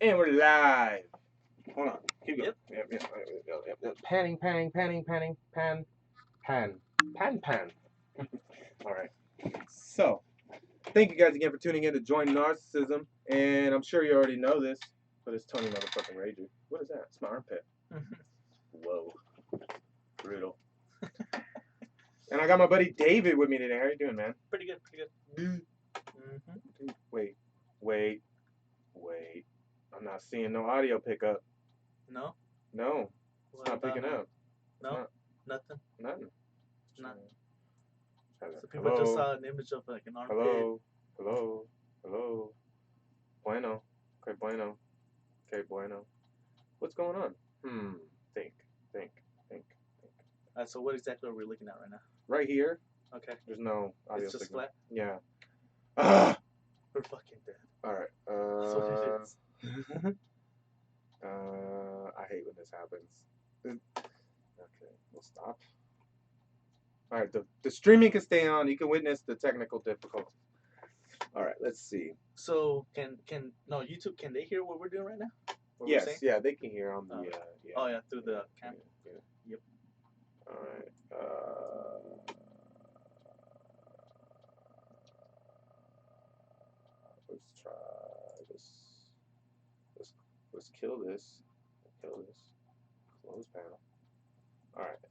And we're live. Hold on. Keep going. Yep. Panning. Pan. All right. So, thank you guys again for tuning in to Join Narcissism. And I'm sure you already know this, but it's Tony motherfucking Rager. What is that? It's my armpit. Whoa. Brutal. And I got my buddy David with me today. How you doing, man? Pretty good. Wait. I'm not seeing no audio pickup. No? No. It's not picking up. No? Nothing? Nothing. Not. So people just saw an image of like an armpit. Hello. Bueno. Okay, bueno. What's going on? Think. So what exactly are we looking at right now? Right here. Okay. There's no audio it's just signal. flat? Yeah. We're fucking dead. Alright. That's what it is. I hate when this happens. Okay, we'll stop. Alright, the streaming can stay on. You can witness the technical difficulties. Alright, let's see. So no YouTube, can they hear what we're doing right now? Yes, yeah, they can hear on the yeah. Oh yeah, through the cam. Yeah. Yep. Alright. Let's try this. Let's kill this. Close panel. Alright.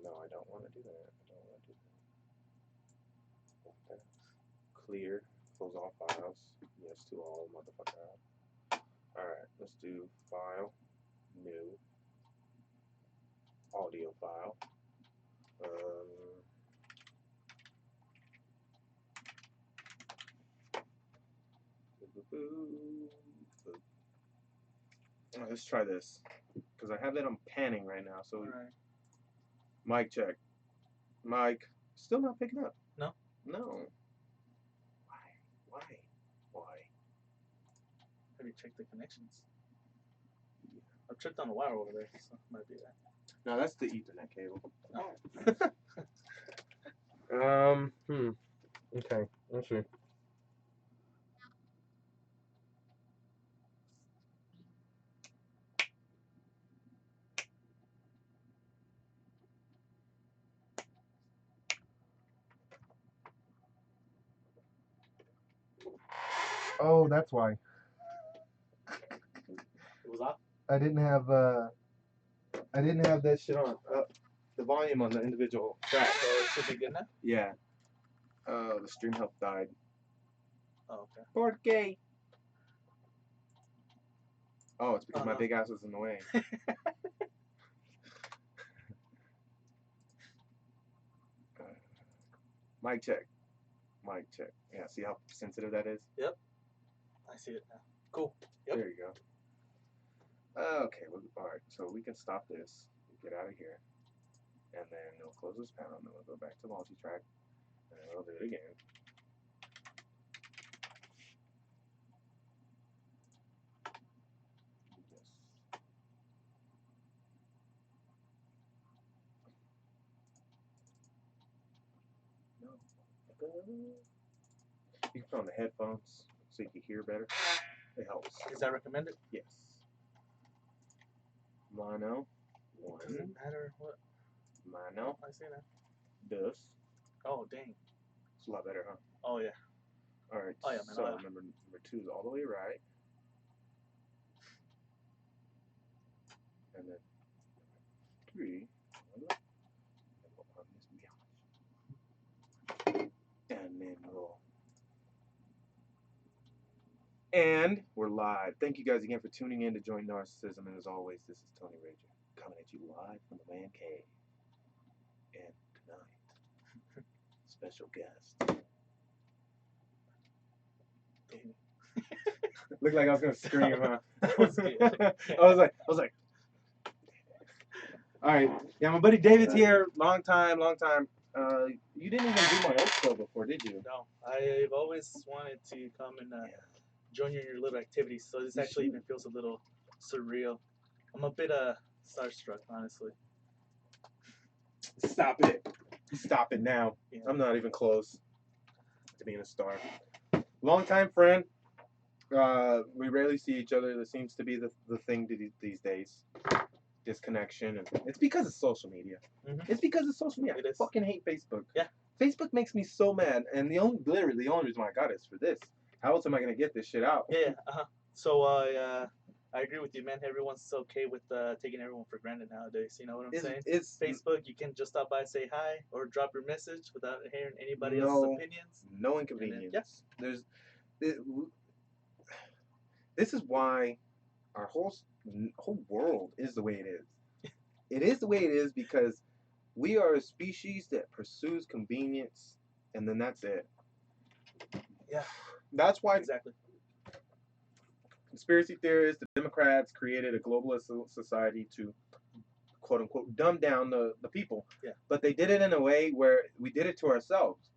No, I don't want to do that. Clear. Close all files. Yes to all, motherfucker. Alright, let's do file. New. Audio file. Let's try this, because I have it on panning right now. So, right. Mic check. Mic, still not picking up. No. Why? Have you checked the connections? Yeah. I've checked on the wire over there, so it might be that. No, that's the Ethernet cable. Oh. Okay, let's see. Oh, that's why. It was off? I didn't have that shit on. The volume on the individual track. So it should be good now? Yeah. The stream help died. Oh, okay. Por qué? Oh, it's because my big ass was in the way. Mic check. Yeah, see how sensitive that is? Yep. I see it now. Cool. Yep. There you go. Okay, well, alright, so we can stop this, get out of here, and then we'll close this panel, and then we'll go back to multi-track, and then we'll do it again. You can put on the headphones so you can hear better. It helps. Is that recommended? Yes. Mono. One. Doesn't matter what. Mono. I see that. Dos. Oh, dang. It's a lot better, huh? Oh, yeah. Alright. Oh, yeah, man. So, number 2 is all the way right. And then 3. And then roll. And we're live. Thank you guys again for tuning in to Join Narcissism. And as always, this is Tony Rager coming at you live from the man cave. And tonight, special guest. Looked like I was gonna scream, huh? That was good. I was like. All right, yeah, my buddy David's here. Long time. You didn't even do my old show before, did you? No, I've always wanted to come and join you in your little activities. So this actually even feels a little surreal. I'm a bit starstruck, honestly. Stop it now. Yeah. I'm not even close to being a star. Longtime friend. We rarely see each other. That seems to be the thing these days. Disconnection, and it's because of social media. It's because of social media. I fucking hate Facebook. Yeah. Facebook makes me so mad, and the only reason why I got it is for this. How else am I gonna get this shit out? Yeah. So I agree with you, man. Everyone's okay with taking everyone for granted nowadays. You know what I'm saying? It's Facebook. You can just stop by, say hi, or drop your message without hearing anybody else's opinions. No inconvenience. Then, This is why our whole world is the way it is. It is the way it is because we are a species that pursues convenience, and then that's it. Yeah. That's why exactly. Conspiracy theorists, the Democrats created a globalist society to quote unquote dumb down the people. Yeah. But they did it in a way where we did it to ourselves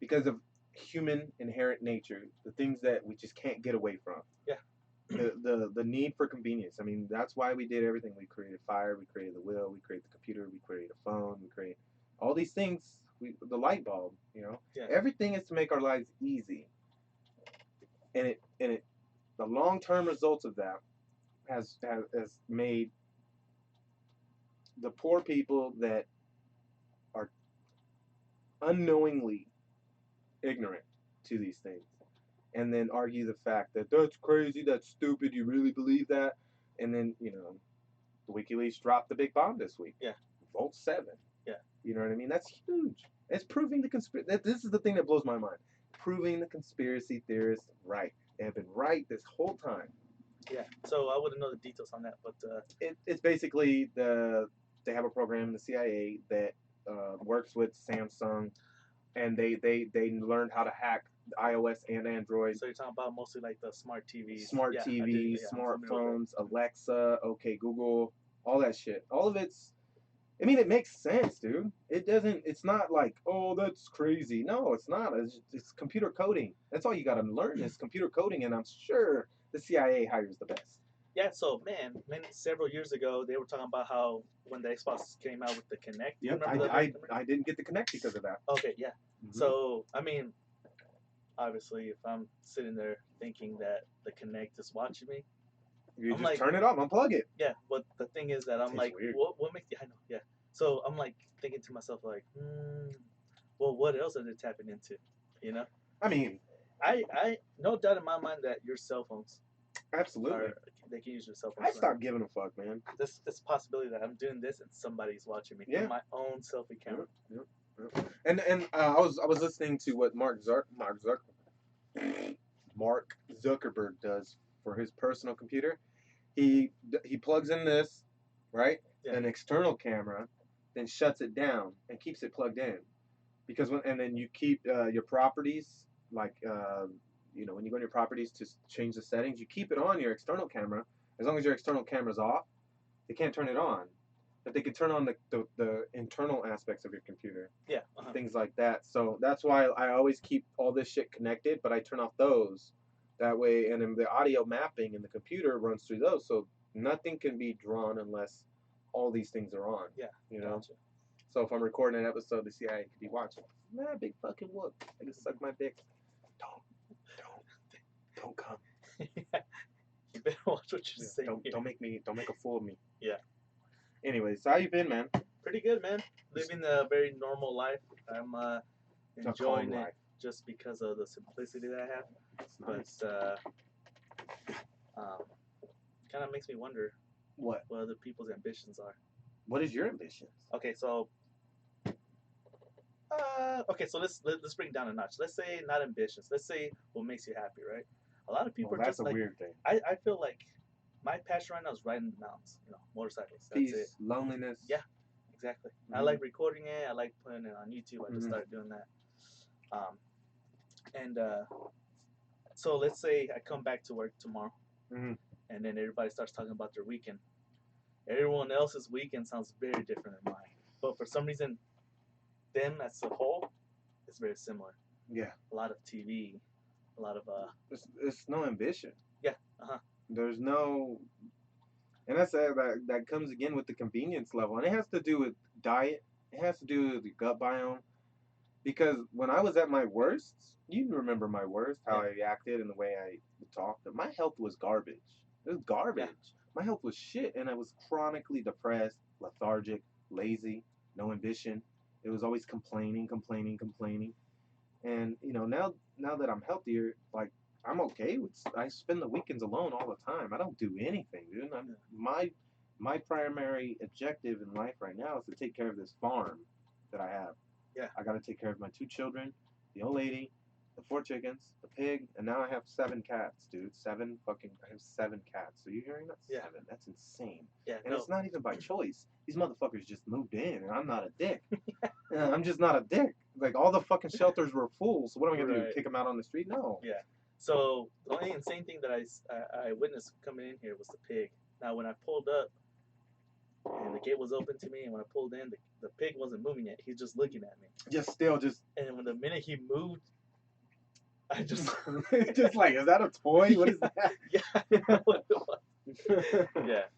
because of human inherent nature, the things that we just can't get away from. Yeah. The need for convenience. I mean, that's why we did everything. We created fire, we created the wheel, we created the computer, we created a phone, we created all these things. The light bulb, you know. Yeah. Everything is to make our lives easy. And the long-term results of that has made the poor people that are unknowingly ignorant to these things, and then argue the fact that that's crazy, that's stupid, you really believe that? And then, you know, the WikiLeaks dropped the big bomb this week. Yeah. Vault 7. Yeah. You know what I mean? That's huge. It's proving the conspiracy. This is the thing that blows my mind. Proving the conspiracy theorists right. They have been right this whole time. Yeah. So I wouldn't know the details on that, but it's basically they have a program in the CIA that works with Samsung, and they learned how to hack iOS and Android. So you're talking about mostly like the smart TVs, smartphones, Alexa, OK Google, all that shit. All of it's. I mean, it makes sense, dude. It doesn't. It's not like, oh, that's crazy. No, it's not. It's computer coding. That's all you got to learn is computer coding, and I'm sure the CIA hires the best. Yeah, so man, several years ago they were talking about how when the Xbox came out with the Kinect. Yep, I didn't get the Kinect because of that. Okay, yeah. Mm-hmm. So I mean, obviously, if I'm sitting there thinking that the Kinect is watching me, you just turn it off, unplug it. Yeah, but the thing is that I'm like, what makes? I know, yeah. So I'm like thinking to myself like, well, what else are they tapping into? You know? I mean, I no doubt in my mind that your cell phones. Absolutely. They can use your cell phone. I stopped giving a fuck, man. This possibility that I'm doing this and somebody's watching me. Yeah. My own selfie camera. Yep. And I was listening to what Mark Zuckerberg does for his personal computer. He plugs in this, right? Yeah. An external camera, then shuts it down and keeps it plugged in, because then you keep your properties like. You know, when you go to your properties to change the settings, you keep it on your external camera. As long as your external camera's off, they can't turn it on. But they can turn on the internal aspects of your computer. Yeah. Things like that. So that's why I always keep all this shit connected, but I turn off those. That way, and then the audio mapping in the computer runs through those. So nothing can be drawn unless all these things are on. Yeah. You know? Gotcha. So if I'm recording an episode, the CIA could be watching. Nah, big fucking whoop. I just suck my dick. Don't come. You better watch what you're saying. Don't make a fool of me. Yeah. Anyways, how you been, man? Pretty good, man. Living a very normal life. I'm enjoying it just because of the simplicity that I have. Nice. But kind of makes me wonder what other people's ambitions are. What is your ambition? Okay, so let's bring it down a notch. Let's say not ambitions. Let's say what makes you happy, right? A lot of people are just like. That's a weird thing. I feel like my passion right now is riding the mountains. You know, motorcycles. That's peace, it. Loneliness. Yeah, exactly. Mm-hmm. I like recording it. I like putting it on YouTube. I just started doing that. So let's say I come back to work tomorrow, and then everybody starts talking about their weekend. Everyone else's weekend sounds very different than mine, but for some reason, them as a whole, it's very similar. Yeah. A lot of TV. A lot of it's no ambition. Yeah. There's no, and that's that comes again with the convenience level, and it has to do with diet. It has to do with the gut biome. Because when I was at my worst, you remember my worst, how Yeah. I acted and the way I talked. My health was garbage. It was garbage. Yeah. My health was shit, and I was chronically depressed, lethargic, lazy, no ambition. It was always complaining, complaining, complaining. And now that I'm healthier, like I'm okay with. I spend the weekends alone all the time. I don't do anything, dude. My primary objective in life right now is to take care of this farm that I have. Yeah. I got to take care of my 2 children, the old lady, the 4 chickens, the pig, and now I have 7 cats, dude. I have 7 cats. So you hearing that? Yeah. 7. That's insane. Yeah. And No. it's not even by choice. These motherfuckers just moved in, and I'm not a dick. I'm just not a dick. Like, all the fucking shelters were full, so what am I gonna do? Right. Kick them out on the street? No. Yeah. So the only insane thing that I witnessed coming in here was the pig. Now when I pulled up and the gate was open to me, and when I pulled in, the pig wasn't moving yet. He's just looking at me. Just still, just. And when the minute he moved, I just just like, is that a toy? What is that? Yeah, I didn't know what it was. Yeah.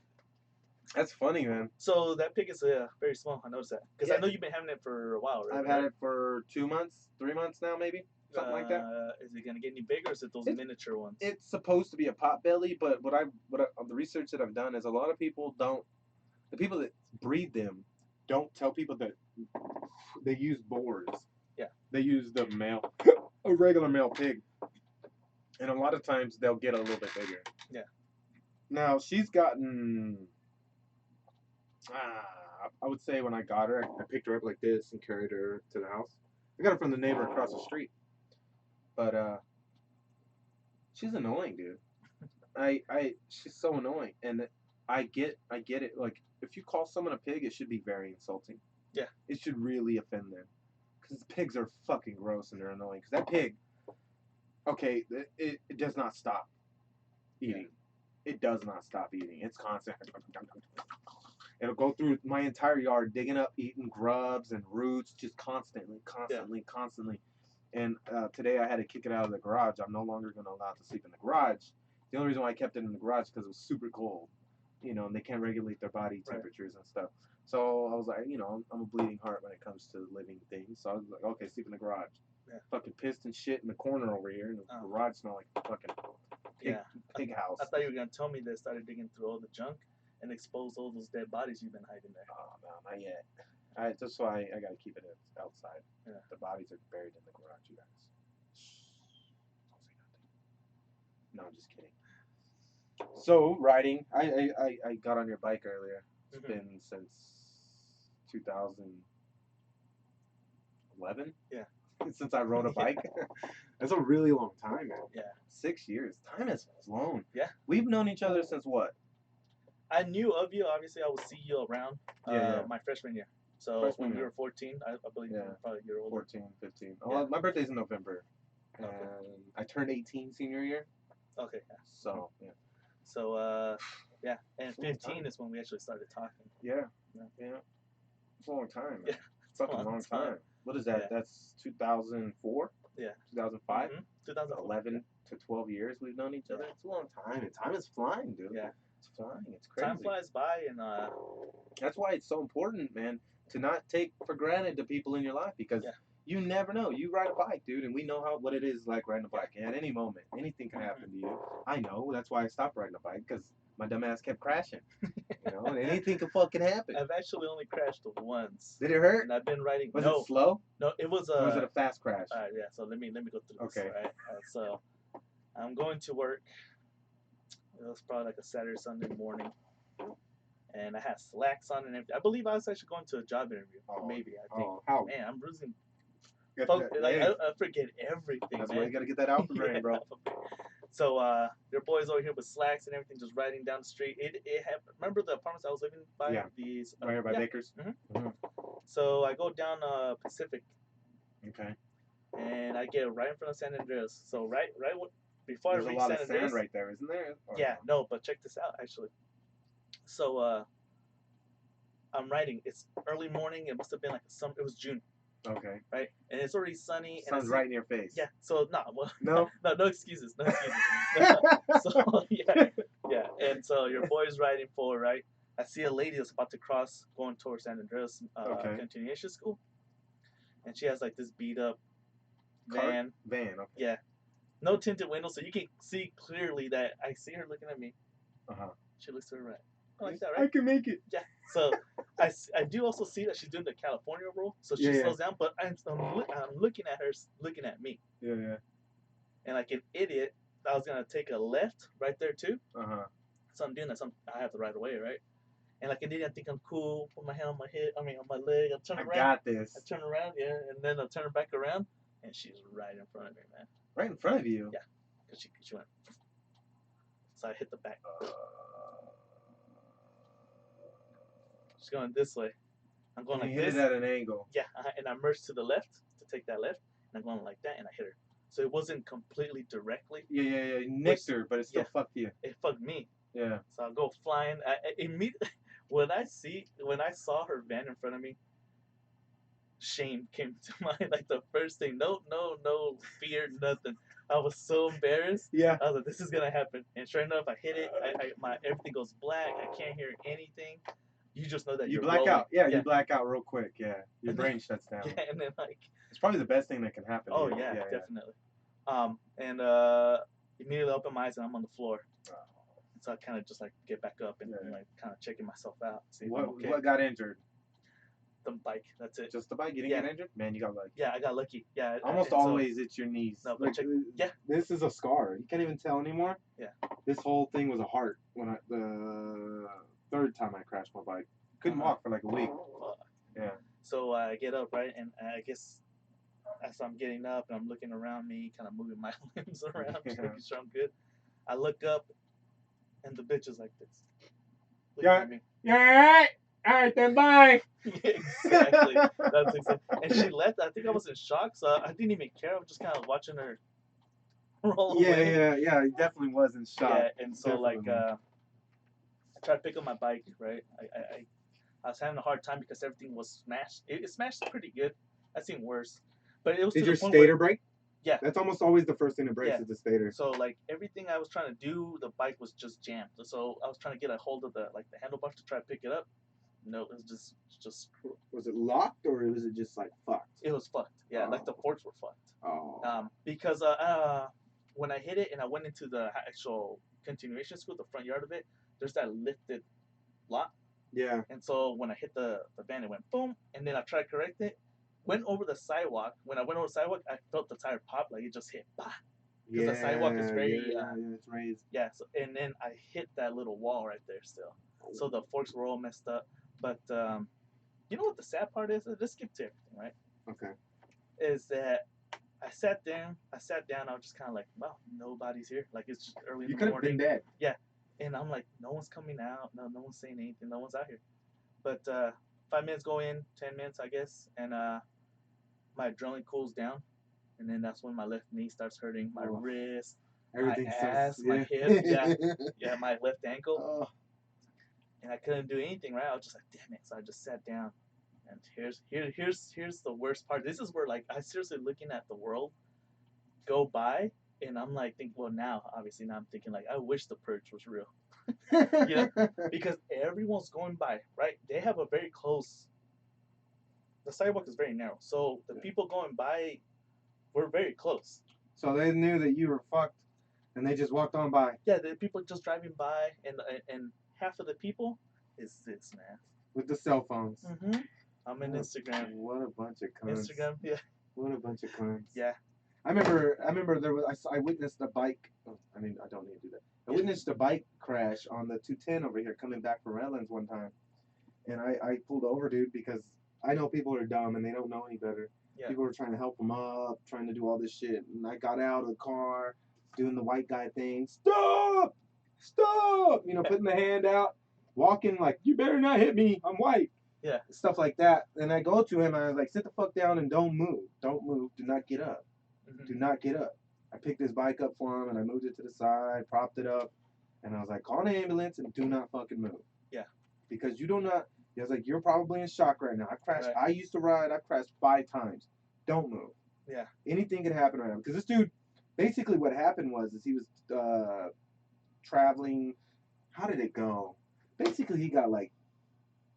That's funny, man. So that pig is very small. I noticed that because Yeah. I know you've been having it for a while, right? I've had it for 2 months, 3 months now, maybe something like that. Is it gonna get any bigger, or is it those miniature ones? It's supposed to be a pot belly, but the research that I've done is a lot of people don't. The people that breed them don't tell people that they use boars. Yeah. They use the male, a regular male pig, and a lot of times they'll get a little bit bigger. Yeah. Now she's gotten. I would say when I got her, I picked her up like this and carried her to the house. I got her from the neighbor across the street. But she's annoying, dude. She's so annoying, and I get it. Like, if you call someone a pig, it should be very insulting. Yeah. It should really offend them, because pigs are fucking gross and they're annoying. Because that pig, okay, it does not stop eating. Yeah. It does not stop eating. It's constant. It'll go through my entire yard, digging up, eating grubs and roots, just constantly. And today I had to kick it out of the garage. I'm no longer going to allow it to sleep in the garage. The only reason why I kept it in the garage is because it was super cold, and they can't regulate their body temperatures and stuff. So I was like, I'm a bleeding heart when it comes to living things. So I was like, okay, sleep in the garage. Yeah. Fucking pissed and shit in the corner over here, and the garage smelled like a fucking pig house. I thought you were going to tell me they started digging through all the junk and expose all those dead bodies you've been hiding there. Oh, no, not yet. That's why I gotta keep it outside. Yeah. The bodies are buried in the garage, you guys. Don't say nothing. No, I'm just kidding. So riding, I got on your bike earlier. It's been since 2011. Yeah. Since I rode a bike. That's a really long time, man. Yeah. 6 years. Time has flown. Yeah. We've known each other since what? I knew of you. Obviously, I would see you around my freshman year. So when you were 14, I believe you were probably a year older. 14, 15. Oh, yeah. My birthday's in November. And I turned 18 senior year. Okay. Yeah. So, yeah. So, yeah. And 15 is when we actually started talking. Yeah. It's a long time, man. Yeah. It's a fucking long time. What is that? Yeah. That's 2004? Yeah. 2005? 2004. 11 to 12 years we've known each other. It's a long time. And time is flying, dude. Yeah. It's flying. It's crazy. Time flies by, and that's why it's so important, man, to not take for granted the people in your life, because you never know. You ride a bike, dude, and we know what it is like riding a bike. And at any moment, anything can happen to you. I know. That's why I stopped riding a bike, because my dumb ass kept crashing. And anything can fucking happen. I've actually only crashed once. Did it hurt? And I've been riding. Was it slow? No, it was or was it a fast crash? Yeah. So let me go through this. Okay. Right. So I'm going to work. It was probably like a Saturday, Sunday morning, and I had slacks on and everything. I believe I was actually going to a job interview. Or maybe I think. How? Man, I'm losing. I forget everything. That's man. why you gotta get that alpha brain, bro. So your boy's over here with slacks and everything, just riding down the street. It had, remember the apartments I was living by? Yeah. These. Right here by Baker's. So I go down Pacific. Okay. And I get right in front of San Andreas. So right before There's I reach a lot San of Andreas, sand right there, isn't there? Or yeah, no, but check this out actually. So I'm riding. It's early morning. It must have been like it was June. Okay. Right, and it's already sunny. Sun's right in your face. Yeah. So no excuses. No excuses. So yeah. And so your boy's riding forward, right? I see a lady that's about to cross, going towards San Andreas Continuation School. and she has like this beat up van. Van. Okay. Yeah, no tinted windows, so you can see clearly that I see her looking at me. She looks to her right. I like that, right? I can make it. Yeah. So I do also see that she's doing the California roll, so she slows down. But I'm looking at her, looking at me. Yeah, yeah. And like an idiot, I was gonna take a left right there too. So I'm doing that. So I have the right of way, right? And like an idiot, I think I'm cool. Put my hand on my head. I mean, on my leg. I turn around. I got this. I turn around, yeah, and then I turn back around, and she's right in front of me, man. Right in front of you. Yeah, because she went. So I hit the back. She's going this way. I'm going like this. You hit it at an angle. Yeah, and I merged to the left to take that left, and I'm going like that, and I hit her. So it wasn't completely directly. Yeah. You nicked her, but it still fucked you. It fucked me. Yeah. So I'll go flying. I immediately when I saw her van in front of me, shame came to mind. Like the first thing, no fear, nothing. I was so embarrassed. Yeah. I was like, this is gonna happen. And sure enough, I hit it. My everything goes black. I can't hear anything. You just know that you you're black rolling. out. Yeah, you black out real quick. Yeah, your brain shuts down. Yeah, and then like it's probably the best thing that can happen. Oh yeah, definitely. And immediately open my eyes and I'm on the floor. So I kind of just like get back up and like kind of checking myself out. See if I'm okay. What got injured? The bike. That's it. Just the bike. You didn't get injured? Man, you got lucky. Yeah, I got lucky. Yeah. Almost always it's your knees. No, like, this is a scar. You can't even tell anymore. Yeah. This whole thing was a heart when the third time I crashed my bike. Couldn't walk for like a week. Yeah. So I get up, right, and I guess as I'm getting up and I'm looking around me, kind of moving my limbs around, just making sure I'm good. I look up, and the bitch is like this. Yeah. Yeah. All right, then bye. Exactly. That's exactly. And she left. I think I was in shock, so I didn't even care. I was just kind of watching her roll away. Yeah. He definitely was in shock. Yeah, and so like I tried to pick up my bike, right? I was having a hard time because everything was smashed. It smashed pretty good. I've seen worse, but it was. Did your stator break? Yeah. That's almost always the first thing that breaks is the stator. So like everything I was trying to do, the bike was just jammed. So I was trying to get a hold of the handlebars to try to pick it up. No, it was just. Was it locked or was it just like fucked? It was fucked. Yeah, like the forks were fucked. Oh. Because when I hit it and I went into the actual continuation school, the front yard of it, there's that lifted lot. Yeah. And so when I hit the van, it went boom, and then I tried to correct it. Went over the sidewalk. When I went over the sidewalk, I felt the tire pop, like it just hit. Bah! Because the sidewalk is very it's raised. Yeah. So and then I hit that little wall right there still. So the forks were all messed up. But you know what the sad part is? Let's skip to everything, right? Okay. Is that I sat down. I was just kind of like, well, nobody's here. Like it's just early in the morning. You could have been dead. Yeah. And I'm like, no one's coming out. No one's saying anything. No one's out here. But 5 minutes go in, 10 minutes, I guess, and my adrenaline cools down, and then that's when my left knee starts hurting, my wrist, everything, my ass, my hip, yeah, my left ankle, and I couldn't do anything. Right, I was just like, damn it. So I just sat down, and here's the worst part. This is where like I seriously looking at the world go by. And I'm like, now I'm thinking like, I wish the purge was real, you know, because everyone's going by, right? They have a very close. The sidewalk is very narrow, so the people going by were very close. So they knew that you were fucked, and they just walked on by. Yeah, the people just driving by, and half of the people is this man with the cell phones. Mm-hmm. I'm in Instagram. What a bunch of cunts. Instagram, yeah. What a bunch of cunts. Yeah. I remember there was I witnessed a bike. I don't need to do that. I witnessed a bike crash on the 210 over here coming back from Redlands one time, and I pulled over, dude, because I know people are dumb and they don't know any better. Yeah. People were trying to help them up, trying to do all this shit, and I got out of the car, doing the white guy thing. Stop! You know, putting the hand out, walking like, you better not hit me. I'm white. Yeah. Stuff like that. And I go to him and I was like, sit the fuck down and don't move. Don't move. Do not get up. Do not get up. I picked his bike up for him and I moved it to the side, propped it up, and I was like, call an ambulance and do not fucking move. Yeah. Because you do not. I was like, you're probably in shock right now. I crashed. Right. I used to ride. I crashed 5 times. Don't move. Yeah. Anything could happen right now. Because this dude, basically what happened was he was traveling. How did it go? Basically, he got like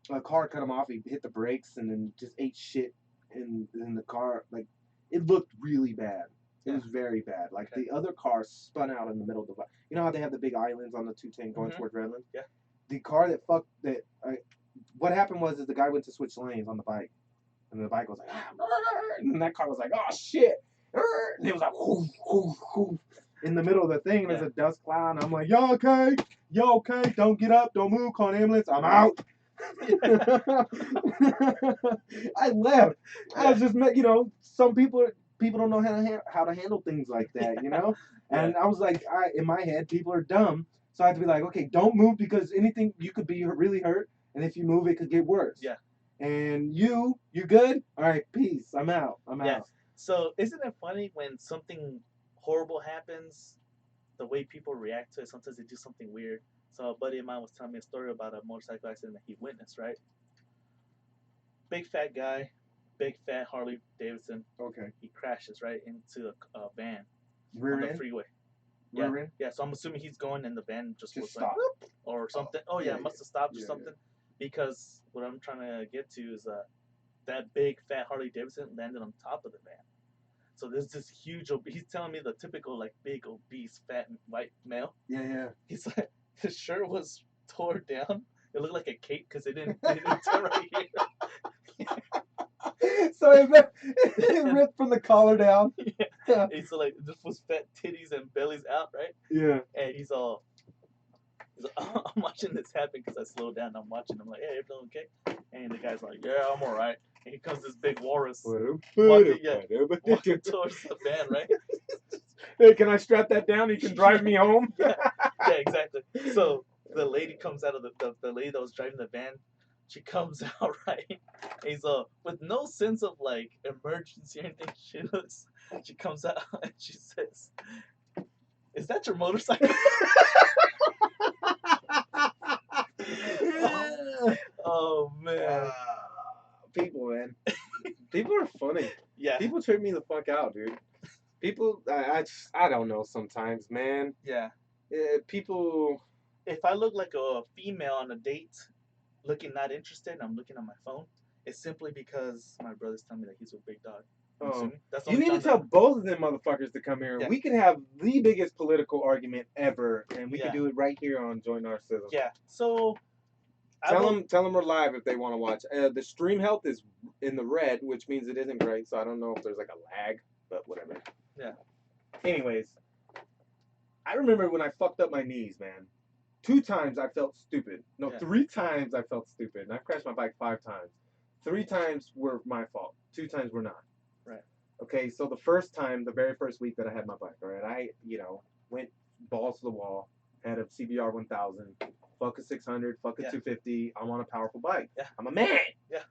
a car cut him off. He hit the brakes and then just ate shit in the car, like it looked really bad. It was very bad. Like the other car spun out in the middle of the. You know how they have the big islands on the 210 going towards Redland? Yeah. The car that fucked that. What happened was is the guy went to switch lanes on the bike, and the bike was like, and that car was like, oh shit, and it was like, whoof, whoof, whoof, in the middle of the thing. And there's a dust cloud. And I'm like, yo okay, don't get up, don't move, call an ambulance, I'm out. I left. I was just, some people don't know how to handle things like that, And I was like, in my head, people are dumb, so I had to be like, okay, don't move because anything you could be really hurt, and if you move, it could get worse. Yeah. And you good? All right, peace. I'm out. Out. So isn't it funny when something horrible happens, the way people react to it? Sometimes they do something weird. So a buddy of mine was telling me a story about a motorcycle accident that he witnessed, right? Big fat guy, big fat Harley Davidson. Okay. He crashes right into a van Rear on the end? freeway. Rear end? Yeah, so I'm assuming he's going and the van just was stopped. like, or something. Oh yeah, it must have stopped or something. Because what I'm trying to get to is that big fat Harley Davidson landed on top of the van. So there's this huge, he's telling me the typical like big obese fat white male. Yeah. He's like, his shirt was tore down. It looked like a cape because it didn't tear right here. So it ripped from the collar down. Yeah. And so like this was fat titties and bellies out, right? Yeah. And he's like, I'm watching this happen because I slowed down. I'm watching. I'm like, hey, everything okay? And the guy's like, yeah, I'm all right. And here comes this big walrus walking towards the van, right? Hey, can I strap that down? You can drive me home. Yeah, exactly. So the lady comes out of the lady that was driving the van. She comes out, right? And he's with no sense of like emergency or anything. She comes out and she says, "Is that your motorcycle?" Oh man. People, man. People are funny. Yeah. People trip me the fuck out, dude. People, I don't know sometimes, man. Yeah. People. If I look like a female on a date, looking not interested, and I'm looking on my phone, it's simply because my brother's telling me that he's a big dog. That's you need to tell both of them motherfuckers to come here. Yeah. We could have the biggest political argument ever, and we could do it right here on Join Gnarcissisms. Yeah. So tell them we're live if they want to watch. The stream health is in the red, which means it isn't great. So I don't know if there's like a lag, but whatever. Yeah. Anyways, I remember when I fucked up my knees, man. 2 times I felt stupid. No, 3 times I felt stupid. And I've crashed my bike 5 times. 3 times were my fault. 2 times were not. Right. Okay, so the first time, the very first week that I had my bike, all right, I, went balls to the wall, had a CBR 1000, fuck a 600, fuck a 250. I'm on a powerful bike. Yeah. I'm a man. Yeah.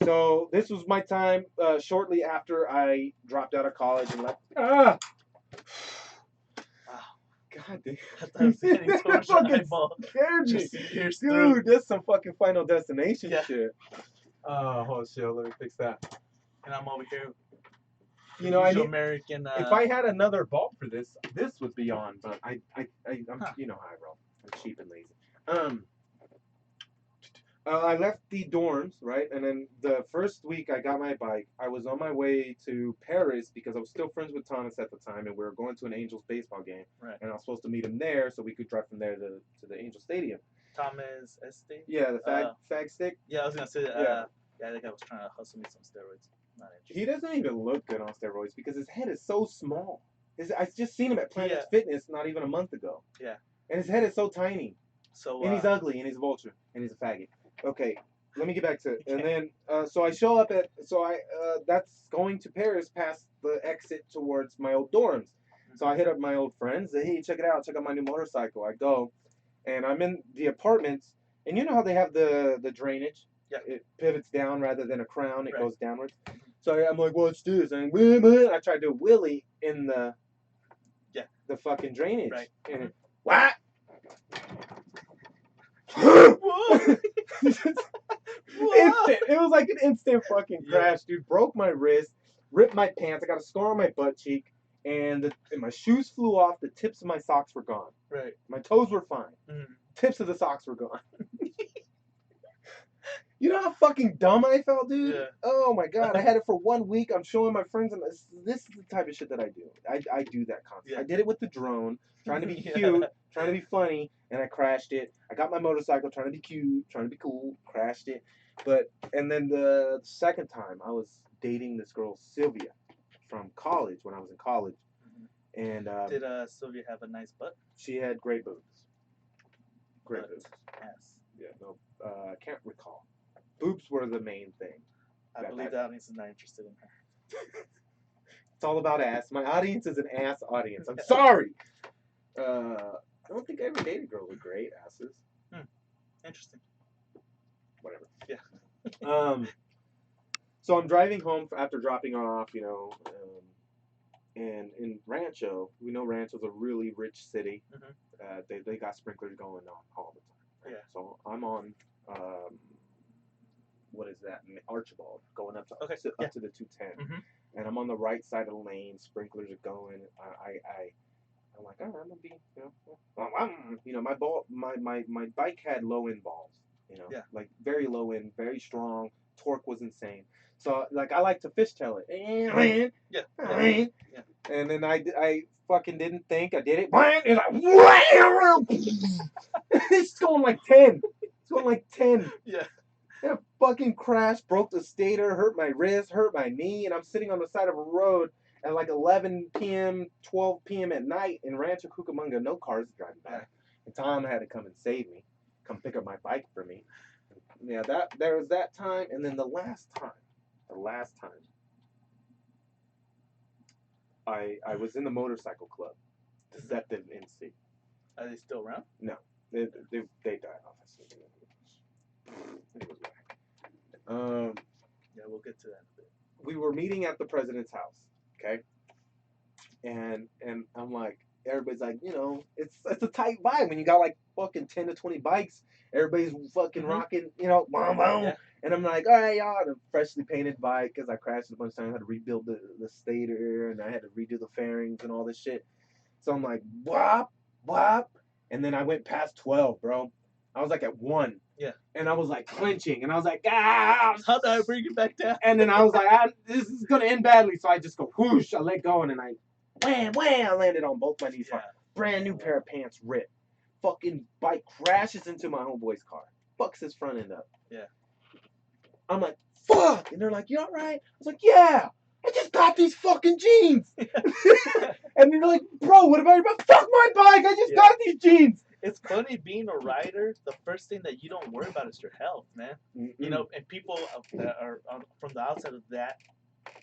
So this was my time shortly after I dropped out of college and left. God damn. I thought I was getting towards your eyeball. Scared me. Dude, that's some fucking Final Destination shit. Oh shit, let me fix that. And I'm over here. I need American. If I had another bulb for this would be on, but I'm you know how I roll. I'm cheap and lazy. I left the dorms, right? And then the first week I got my bike, I was on my way to Paris because I was still friends with Thomas at the time, and we were going to an Angels baseball game. Right. And I was supposed to meet him there so we could drive from there to the Angel Stadium. Thomas Este? Yeah, the fag stick. Yeah, I was going to say that. Yeah, I think I was trying to hustle me some steroids. Not interested. He doesn't even look good on steroids because his head is so small. I just seen him at Planet Fitness not even a month ago. Yeah. And his head is so tiny. So. And he's ugly, and he's a vulture, and he's a faggot. Okay, let me get back to it. And then, so I show up that's going to Paris past the exit towards my old dorms. So I hit up my old friends. Hey, check it out. Check out my new motorcycle. I go, and I'm in the apartments. And you know how they have the drainage? Yeah. It pivots down rather than a crown. It goes downwards. Mm-hmm. So I'm like, what's this? And I tried to wheelie in the fucking drainage. Right. And what? Instant. It was like an instant fucking crash, dude. Broke my wrist, ripped my pants. I got a scar on my butt cheek, and my shoes flew off. The tips of my socks were gone. Right. My toes were fine. Mm. Tips of the socks were gone. You know how fucking dumb I felt, dude? Yeah. Oh my god, I had it for 1 week. I'm showing my friends, and this is the type of shit that I do. I do that constantly. Yeah. I did it with the drone, trying to be Yeah. cute, trying to be funny, and I crashed it. I got my motorcycle, trying to be cute, trying to be cool, crashed it. And then the second time, I was dating this girl, Sylvia, from college, when I was in college. And Did Sylvia have a nice butt? she had great boobs. Great Butt, boobs. ass. Yeah, no, I can't recall. Boobs were the main thing. I believe the audience is not interested in her. It's all about ass. My audience is an ass audience. I'm sorry. I don't think I ever dated a girl with great asses. Interesting. Whatever. Yeah. So I'm driving home after dropping her off, and in Rancho, we know Rancho's a really rich city. Mm-hmm. They got sprinklers going on all the time. Right? Yeah. So I'm on, what is that? Archibald, going up to Okay. up to the 210. Mm-hmm. And I'm on the right side of the lane. Sprinklers are going. I'm like, I'm gonna be, my bike had low end balls, Yeah. like very low end, very strong. Torque was insane. So like I like to fishtail it. Yeah. And then I fucking didn't think I did it. It's like it's going like 10. It's going like 10. Yeah. And a fucking crash, broke the stator, hurt my wrist, hurt my knee, and I'm sitting on the side of a road at like 11 p.m., 12 p.m. at night in Rancho Cucamonga, no cars driving by. And Tom had to come and save me, come pick up my bike for me. Yeah, there was that time, and then the last time, I was in the motorcycle club, Deceptive NC. Are they still around? No, they died off. It was whack. Yeah, we'll get to that in a bit. We were meeting at the president's house, okay? And I'm like, everybody's like, it's a tight vibe when you got like fucking 10 to 20 bikes. Everybody's fucking rocking, boom, boom. Yeah. And I'm like, all right, y'all, a freshly painted bike because I crashed a bunch of times. I had to rebuild the stator and I had to redo the fairings and all this shit. So I'm like, whop, whop. And then I went past 12, bro. I was like at 1. Yeah. And I was like clenching. And I was like, ah. How do I bring it back down? And then I was like, this is going to end badly. So I just go whoosh. I let go and then I wham, wham. I landed on both my knees. Yeah. Brand new pair of pants ripped. Fucking bike crashes into my homeboy's car. Fucks his front end up. Yeah. I'm like, fuck. And they're like, you all right? I was like, yeah. I just got these fucking jeans. And they're like, bro, what about your bike? Fuck my bike. I just got these jeans. It's funny being a rider. The first thing that you don't worry about is your health, man. Mm-hmm. And people that are from the outside of that.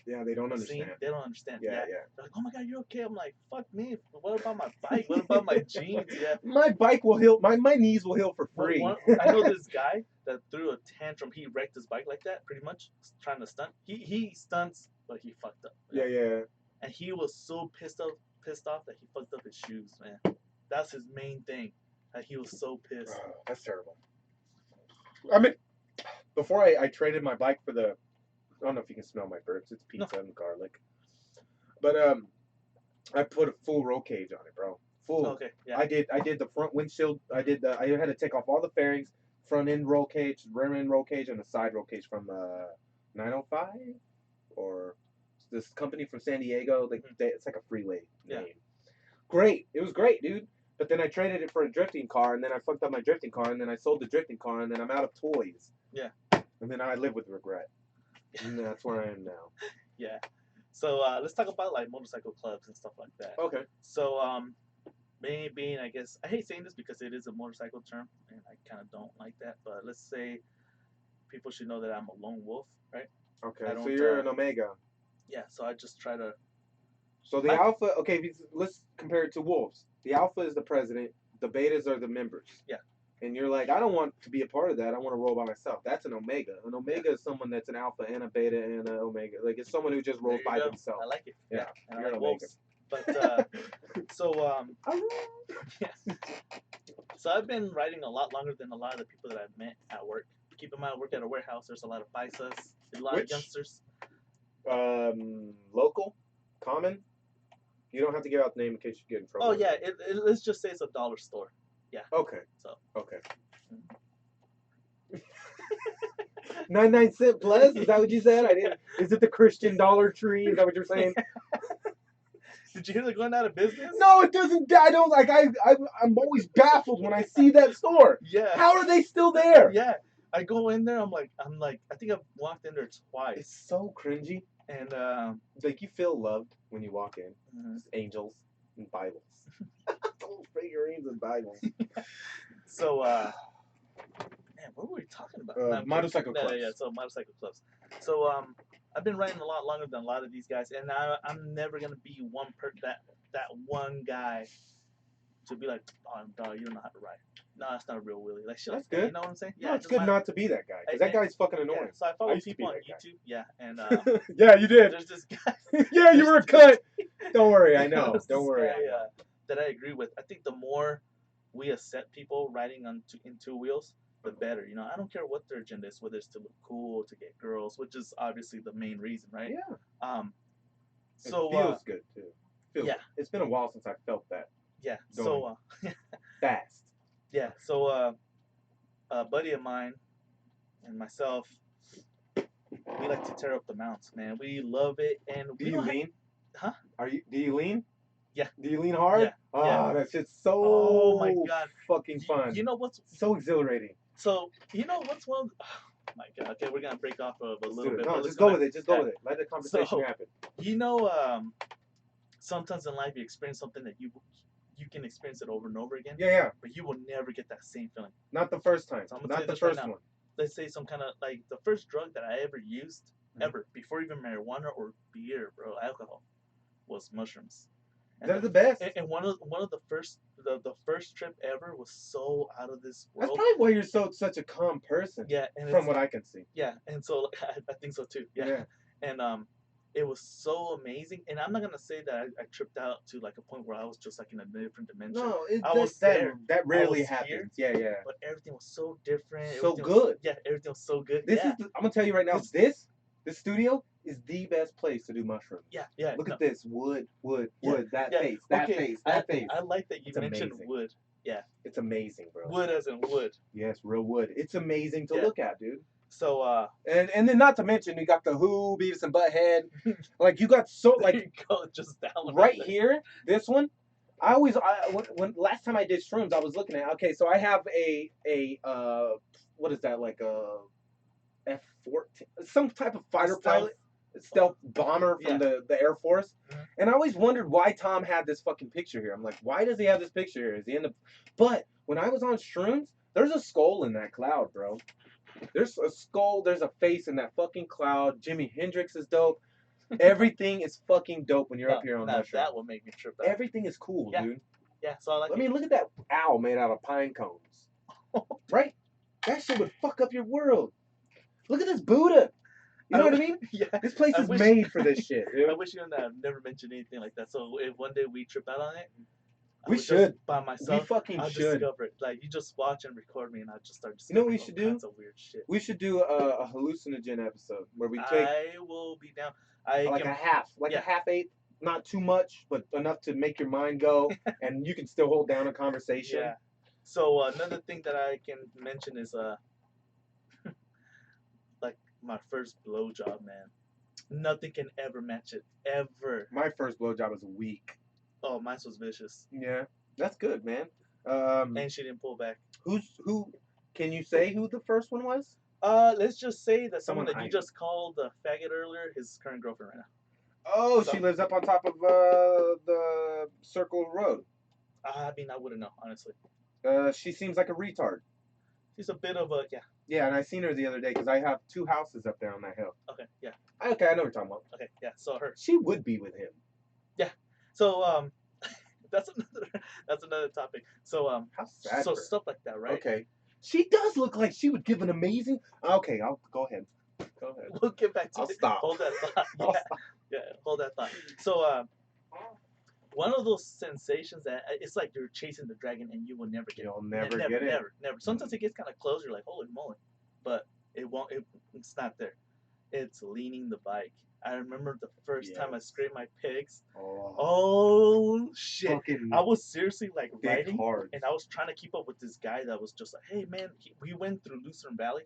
Yeah, they don't understand. They don't understand. Yeah. They're like, oh my god, you're okay. I'm like, fuck me. What about my bike? What about my jeans? Yeah. My bike will heal. My knees will heal for free. I know this guy that threw a tantrum. He wrecked his bike like that, pretty much, trying to stunt. He stunts, but he fucked up. Yeah. And he was so pissed off that he fucked up his shoes, man. That's his main thing. He was so pissed. Oh, that's terrible. I mean, before I traded my bike for the, I don't know if you can smell my burps. It's pizza and garlic. But I put a full roll cage on it, bro. Full. Okay. Yeah. I did the front windshield. I had to take off all the fairings, front end roll cage, rear end roll cage, and the side roll cage from 905 or this company from San Diego. Like it's like a freeway name. Great. It was great, dude. But then I traded it for a drifting car, and then I fucked up my drifting car, and then I sold the drifting car, and then I'm out of toys. Yeah. And then I live with regret. And that's where I am now. Yeah. So let's talk about like motorcycle clubs and stuff like that. Okay. So me being, I guess, I hate saying this because it is a motorcycle term, and I kind of don't like that. But let's say people should know that I'm a lone wolf, right? Okay. So you're an Omega. Yeah. So I just try to. So the Alpha. Okay. Let's compare it to wolves. The Alpha is the president. The Betas are the members. Yeah. And you're like, I don't want to be a part of that. I want to roll by myself. That's an Omega. An Omega is someone that's an Alpha and a Beta and an Omega. Like it's someone who just rolls by themselves. I like it. Yeah. And You're I like an wolves. But so I've been riding a lot longer than a lot of the people that I've met at work. Keep in mind, I work at a warehouse. There's a lot of paisas, a lot of youngsters. Local, common. You don't have to give out the name in case you get in trouble. Oh yeah, let's just say it's a dollar store. Yeah. Okay. So. Okay. 99 cent plus? Is that what you said? I didn't. Is it the Christian Dollar Tree? Is that what you're saying? Did you hear they're going out of business? No, it doesn't. I don't like. I'm always baffled when I see that store. Yeah. How are they still there? Yeah. I go in there. I'm like. I think I've walked in there twice. It's so cringy. And like you feel loved when you walk in. It's angels and Bibles. Little figurines and Bibles. So man, what were we talking about? Motorcycle clubs. Yeah, so motorcycle clubs. So I've been riding a lot longer than a lot of these guys, and I'm never gonna be that one guy to be like, oh, dog, you don't know how to ride. No, that's not a real wheelie. Like shit. That's like good. that, you know what I'm saying? Yeah, No, it's good not to be that guy because that guy's fucking annoying. Yeah, so I follow people on YouTube. Yeah, and yeah, you did. There's this guy. Yeah, you were a cunt. Don't worry, I know. Don't worry. That I agree with. I think the more we accept people riding in two wheels, the better. You know, I don't care what their agenda is, whether it's to look cool, to get girls, which is obviously the main reason, right? Yeah. So it feels good too. Yeah. Good. It's been a while since I felt that. Yeah. Going So fast. Yeah. So a buddy of mine and myself, we like to tear up the mounts, man. We love it, and do you lean? Huh? Do you lean? Yeah. Do you lean hard? Yeah. Oh, that shit's so oh my god, fucking fun. You know what's so exhilarating? So you know what's one? Oh my god. Okay, we're gonna break off of a little bit. No, just go with it. Just go with it. Let the conversation happen. You know, sometimes in life you experience something that you can experience it over and over again. Yeah. But you will never get that same feeling. Not the first time. So not the first one. Let's say some kind of like the first drug that I ever used ever before even marijuana or beer, bro, alcohol, was mushrooms. And they're the best. And one of the first trip ever was so out of this world. That's probably why you're such a calm person. Yeah, and from what I can see. Yeah, and so I think so too. Yeah. And it was so amazing, and I'm not gonna say that I tripped out to like a point where I was just like in a different dimension. No, that rarely happens. Yeah. But everything was so different. So good. Everything was so good. I'm gonna tell you right now. This studio is the best place to do mushrooms. Yeah. Look at this wood. That face. I like that you mentioned wood. Yeah. It's amazing, bro. Wood as in wood. Yes, real wood. It's amazing to look at, dude. So and then not to mention you got the Who, Beavis and Butthead. Like you got so like you go just down right here. This one. When last time I did shrooms, I was looking at. Okay, so I have a what is that, like a F-14, some type of fighter pilot, stealth bomber from the Air Force. And I always wondered why Tom had this fucking picture here. I'm like, why does he have this picture here? Is he in the? But when I was on shrooms, there's a skull in that cloud, bro. There's a skull. There's a face in that fucking cloud. Jimi Hendrix is dope. Everything is fucking dope when you're up here on mushrooms. That will make me trip out. Everything is cool, dude. Yeah, so I like. I mean, look at that owl made out of pine cones. Right? That shit would fuck up your world. Look at this Buddha. You know what I mean? Yeah. This place is made for this shit, dude. I wish you never mentioned anything like that. So if one day we trip out on it, we should. By myself. We fucking I'll should. discover it. Like you just watch and record me, and I'll just start. You know what we should do? Kinds of weird shit. We should do a hallucinogen episode where we take. I will be down. A half, a half-eighth, not too much, but enough to make your mind go, and you can still hold down a conversation. Yeah. So another thing that I can mention is like my first blowjob, man. Nothing can ever match it, ever. My first blowjob was weak. Oh, mine was vicious. Yeah, that's good, man. And she didn't pull back. Who? Can you say who the first one was? Let's just say that someone that you just called a faggot earlier, his current girlfriend right now. Oh, so she lives up on top of the Circle Road. I mean, I wouldn't know, honestly. She seems like a retard. She's a bit of a Yeah, and I seen her the other day because I have 2 houses up there on that hill. Okay, yeah. Okay, I know what you're talking about. Okay, yeah. So her. She would be with him. Yeah. So that's another topic. So how sad. So stuff like that, right? Okay. She does look like she would give an amazing. Okay, I'll go ahead. Go ahead. We'll get back to I'll stop. Hold that thought. Yeah, hold that thought. So one of those sensations that it's like you're chasing the dragon and you will never get it. You'll never get it. Never. Sometimes it gets kind of close. You're like, holy moly, but it won't. It's not there. It's leaning the bike. I remember the first time I Yes. scraped my pigs. Oh, Oh shit! fucking I was seriously like dick riding, hard. and I was trying to keep up with this guy that was just like, "Hey man, we went through Lucerne Valley,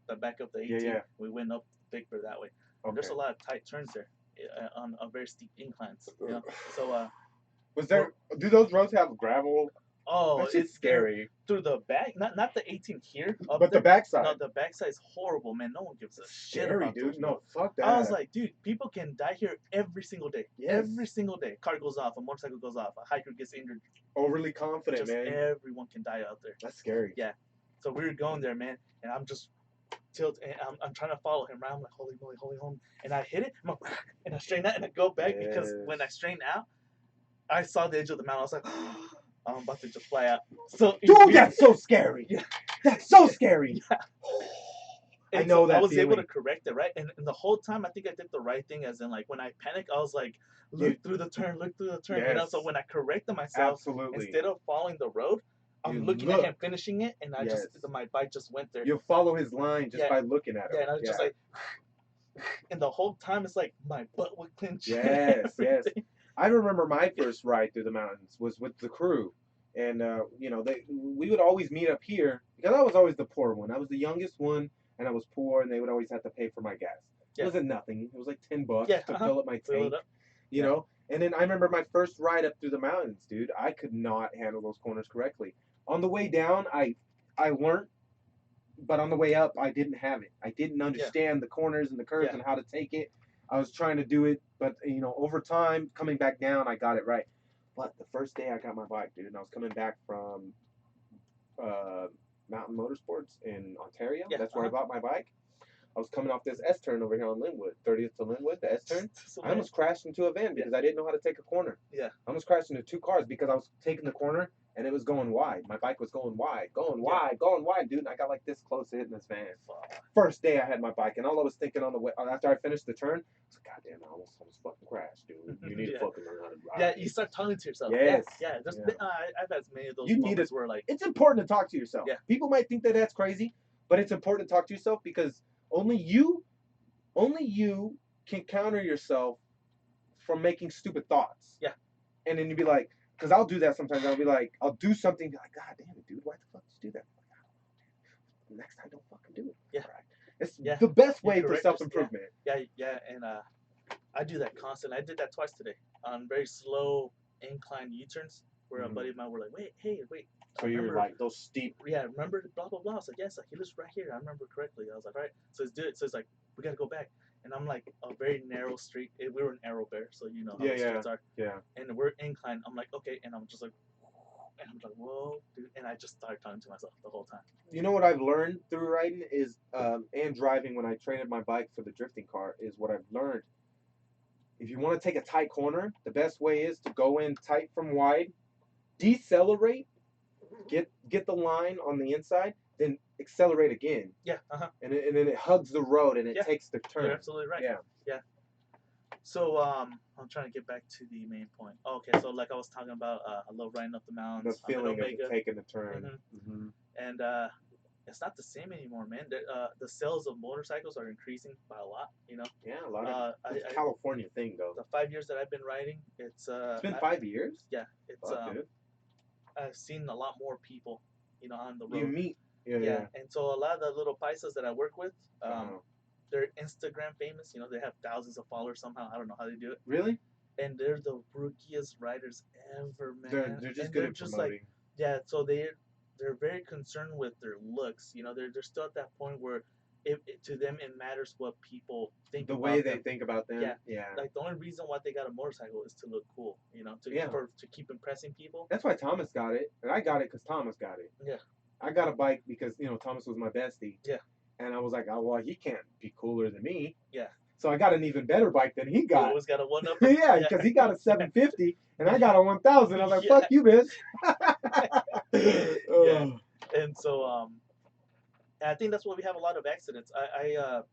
the back of the 18. Yeah. We went up Big Bear that way. And there's a lot of tight turns there, on very steep inclines. You know, so Was there? Do those roads have gravel? oh, That's just it's scary. through the back, not the 18 here, up But there. the backside. No, the backside is horrible, man. No one gives a shit Scary, about dude. those No, roads. fuck that. I was like, dude, people can die here every single day. Yes. Every single day. Car goes off, a motorcycle goes off, a hiker gets injured. Overly confident, Just man. everyone can die out there. That's scary. Yeah. So we were going there, man, and I'm just and I'm trying to follow him, right? I'm like, holy moly, and I hit it, and I straighten out, and I go back because when I straighten out, I saw the edge of the mountain. I was like, I'm about to just fly out. So dude, that's so scary. Yeah. That's so scary. Yeah. I know that I was feeling. able to correct it, right? And the whole time, I think I did the right thing. As in, like when I panicked, I was like, look through the turn, Yes. You know. So when I corrected myself, absolutely, instead of following the road, I'm looking at him finishing it, and I just my bike just went there. You follow his line just by looking at him. Yeah, and I was just like, and the whole time it's like my butt would clench. Yes. I remember my first ride through the mountains was with the crew, and you know, we would always meet up here because I was always the poor one. I was the youngest one, and I was poor, and they would always have to pay for my gas. It wasn't nothing. It was like $10 to fill up my tank. You know, and then I remember my first ride up through the mountains, dude. I could not handle those corners correctly. On the way down, I learned, but on the way up, I didn't have it. I didn't understand the corners and the curves and how to take it. I was trying to do it, but you know, over time, coming back down, I got it right. But the first day I got my bike, dude, and I was coming back from Mountain Motorsports in Ontario. That's where I bought my bike. I was coming off this S-turn over here on Linwood, 30th to Linwood, the S-turn. I almost crashed into a van because I didn't know how to take a corner. I almost crashed into two cars because I was taking the corner and it was going wide. My bike was going wide, dude. And I got like this close to hitting this van. First day I had my bike, and all I was thinking on the way after I finished the turn, I was like, God damn, I almost fucking crashed, dude. You need to fucking learn how to ride. Yeah, you start talking to yourself. Yes. Yeah. There's I've had many of those moments where like it's important to talk to yourself. Yeah. People might think that that's crazy, but it's important to talk to yourself because only you can counter yourself from making stupid thoughts. Yeah. And then you'd be like, because I'll do that sometimes. I'll be like, I'll do something, be like, God damn it, dude, why the fuck did you do that? I'm like, I don't know, next time, don't fucking do it. Yeah. Right? It's the best way for correct self-improvement. Yeah, and I do that constantly. I did that twice today on very slow incline U-turns where a buddy of mine were like, wait. So you were like those steep. Yeah, remember blah blah blah. I was like, yes, he lives right here. I remember correctly. I was like, all right. So let's do it. So it's like we gotta go back. And I'm like a very narrow street. We were in Arrow Bear, so you know how the streets are. Yeah. And we're inclined. I'm like, okay, and I'm just like, and I'm like, whoa, dude. And I just started talking to myself the whole time. You know what I've learned through riding is, and driving when I traded my bike for the drifting car, is what I've learned. If you want to take a tight corner, the best way is to go in tight from wide, decelerate, get the line on the inside, then accelerate again. Yeah. And then it hugs the road and it takes the turn. You're absolutely right. Yeah. So I'm trying to get back to the main point. Okay, so like I was talking about, I love riding up the mountains. The feeling of taking the turn. And it's not the same anymore, man. The sales of motorcycles are increasing by a lot. You know. Yeah, a lot of. It's a California thing, though. The 5 years that I've been riding, it's been 5 years. Yeah, it's I've seen a lot more people, you know, on the road. You meet. Yeah. And so a lot of the little paisas that I work with, they're Instagram famous. You know, they have thousands of followers somehow. I don't know how they do it. Really? And they're the rookiest riders ever, man. They're just good at promoting. Like, so they're very concerned with their looks. You know, they're still at that point where to them it matters what people think. The way they think about them. Yeah. Like the only reason why they got a motorcycle is to look cool. You know, to keep impressing people. That's why Thomas got it, and I got it because Thomas got it. Yeah. I got a bike because Thomas was my bestie. Yeah. And I was like, oh, well, he can't be cooler than me. Yeah. So I got an even better bike than he got. You always got a one-up. Yeah, because he got a 750 and I got a 1000. I was like, fuck you, bitch. Yeah. And so, and I think that's why we have a lot of accidents. I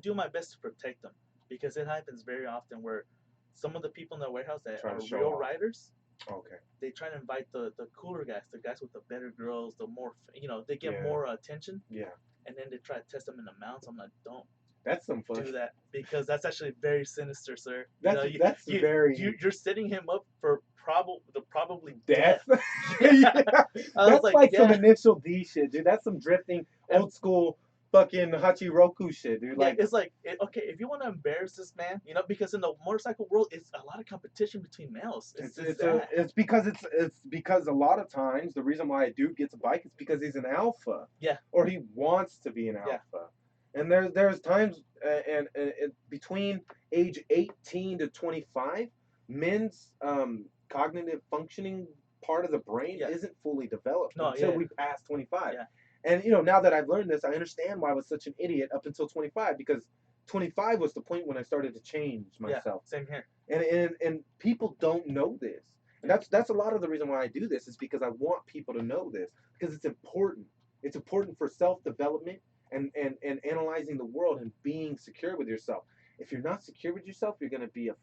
do my best to protect them because it happens very often where some of the people in the warehouse that are real riders, they try to invite the cooler guys, the guys with the better girls, the more, they get more attention. Yeah. And then they try to test them in the mounts. I'm like, don't That's some fun. do that because that's actually very sinister, sir. That's very you're setting him up for probably death. death. Yeah. I was That's some yeah. initial D shit, dude. That's some drifting old school fucking Hachiroku shit, dude. Yeah, Like, it's like okay, if you want to embarrass this man, because in the motorcycle world, it's a lot of competition between males. it's because a lot of times the reason why a dude gets a bike is because he's an alpha. Yeah. Or he wants to be an alpha. Yeah. And there's times and between age 18 to 25, men's cognitive functioning part of the brain isn't fully developed until we pass 25. Yeah. And now that I've learned this, I understand why I was such an idiot up until 25, because 25 was the point when I started to change myself. Yeah, same here. And people don't know this. And that's a lot of the reason why I do this, is because I want people to know this, because it's important. It's important for self-development and analyzing the world and being secure with yourself. If you're not secure with yourself, you're gonna be a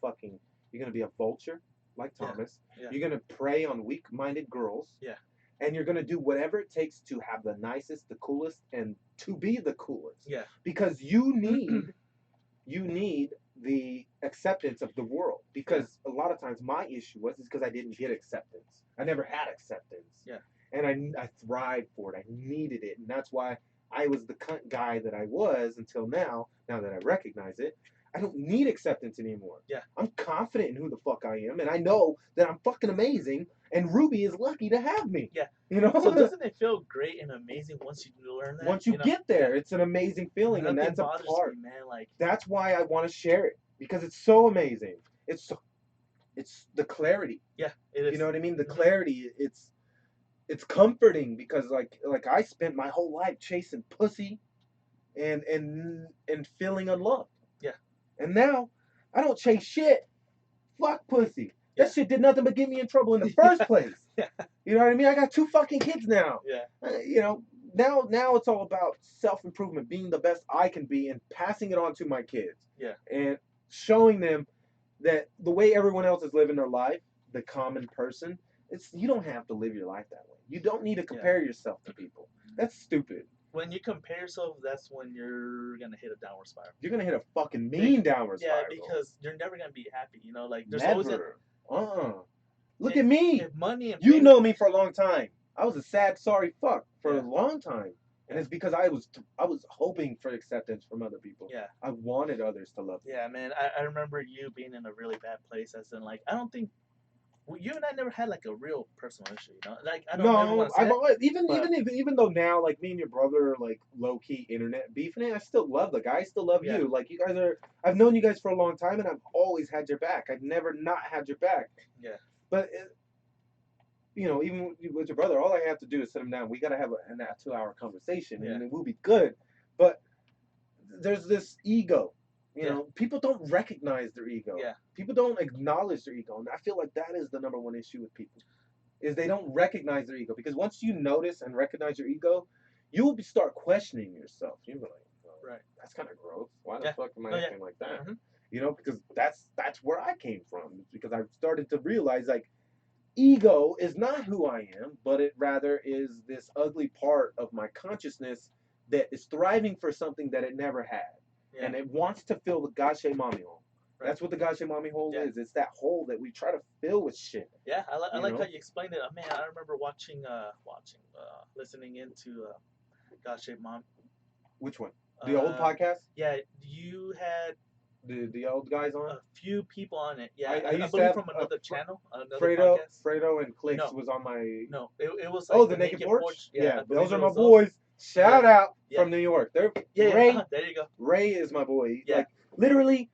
vulture like Thomas. Yeah. You're gonna prey on weak-minded girls. Yeah. And you're gonna do whatever it takes to have the nicest, the coolest, and to be the coolest. Yeah. Because you need the acceptance of the world. Because a lot of times my issue is because I didn't get acceptance. I never had acceptance. Yeah. And I thrived for it. I needed it, and that's why I was the cunt guy that I was until now. Now that I recognize it, I don't need acceptance anymore. Yeah. I'm confident in who the fuck I am, and I know that I'm fucking amazing, and Ruby is lucky to have me. Yeah. So doesn't it feel great and amazing once you learn that? Once you get there, it's an amazing feeling, Nothing and that's bothers a part. me, man. Like, that's why I want to share it, because it's so amazing. It's the clarity. Yeah, it is. You know what I mean? The clarity. It's comforting, because like I spent my whole life chasing pussy and feeling unloved. Yeah. And now I don't chase shit. Fuck pussy. That shit did nothing but get me in trouble in the first place. Yeah. You know what I mean? I got 2 fucking kids now. Yeah. Now it's all about self-improvement, being the best I can be, and passing it on to my kids. Yeah. And showing them that the way everyone else is living their life, the common person, you don't have to live your life that way. You don't need to compare yourself to people. That's stupid. When you compare yourself, that's when you're gonna hit a downward spiral. You're gonna hit a fucking mean downward spiral. Yeah, because you're never gonna be happy. Like there's never. always Look at me. If money and you know me for a long time. I was a sad, sorry fuck for a long time, and it's because I was hoping for acceptance from other people. Yeah. I wanted others to love me. Yeah, man. I remember you being in a really bad place, as in like I don't think. Well, you and I never had like a real personal issue, Like I don't No, I've always, even though now, like, me and your brother are like low key internet beefing, I still love the guy. I still love you. Like, you guys are. I've known you guys for a long time, and I've always had your back. I've never not had your back. Yeah. But even with your brother, all I have to do is sit him down. We gotta have a 2-hour conversation, and then we'll be good. But there's this ego. People don't recognize their ego. Yeah. People don't acknowledge their ego. And I feel like that is the number one issue with people, is they don't recognize their ego. Because once you notice and recognize your ego, you'll start questioning yourself. You'll be like, right, that's kind of gross. Why the fuck am I acting like that? Mm-hmm. Because that's where I came from. Because I started to realize, like, ego is not who I am, but it rather is this ugly part of my consciousness that is thriving for something that it never had. Yeah. And it wants to fill the gache mami hole. Right. That's what the gache mami hole is. It's that hole that we try to fill with shit. Yeah, I like how you explained it. Man, I remember listening into gache mami. Which one? The old podcast? Yeah, you had the old guys on? A few people on it. Yeah, I used believe to have from another channel. Another Fredo and Clicks was on my. No, it was like the Naked Porch? Yeah, those are my boys. Shout out from New York. They're Ray. There you go. Ray is my boy. Yeah. Like, literally,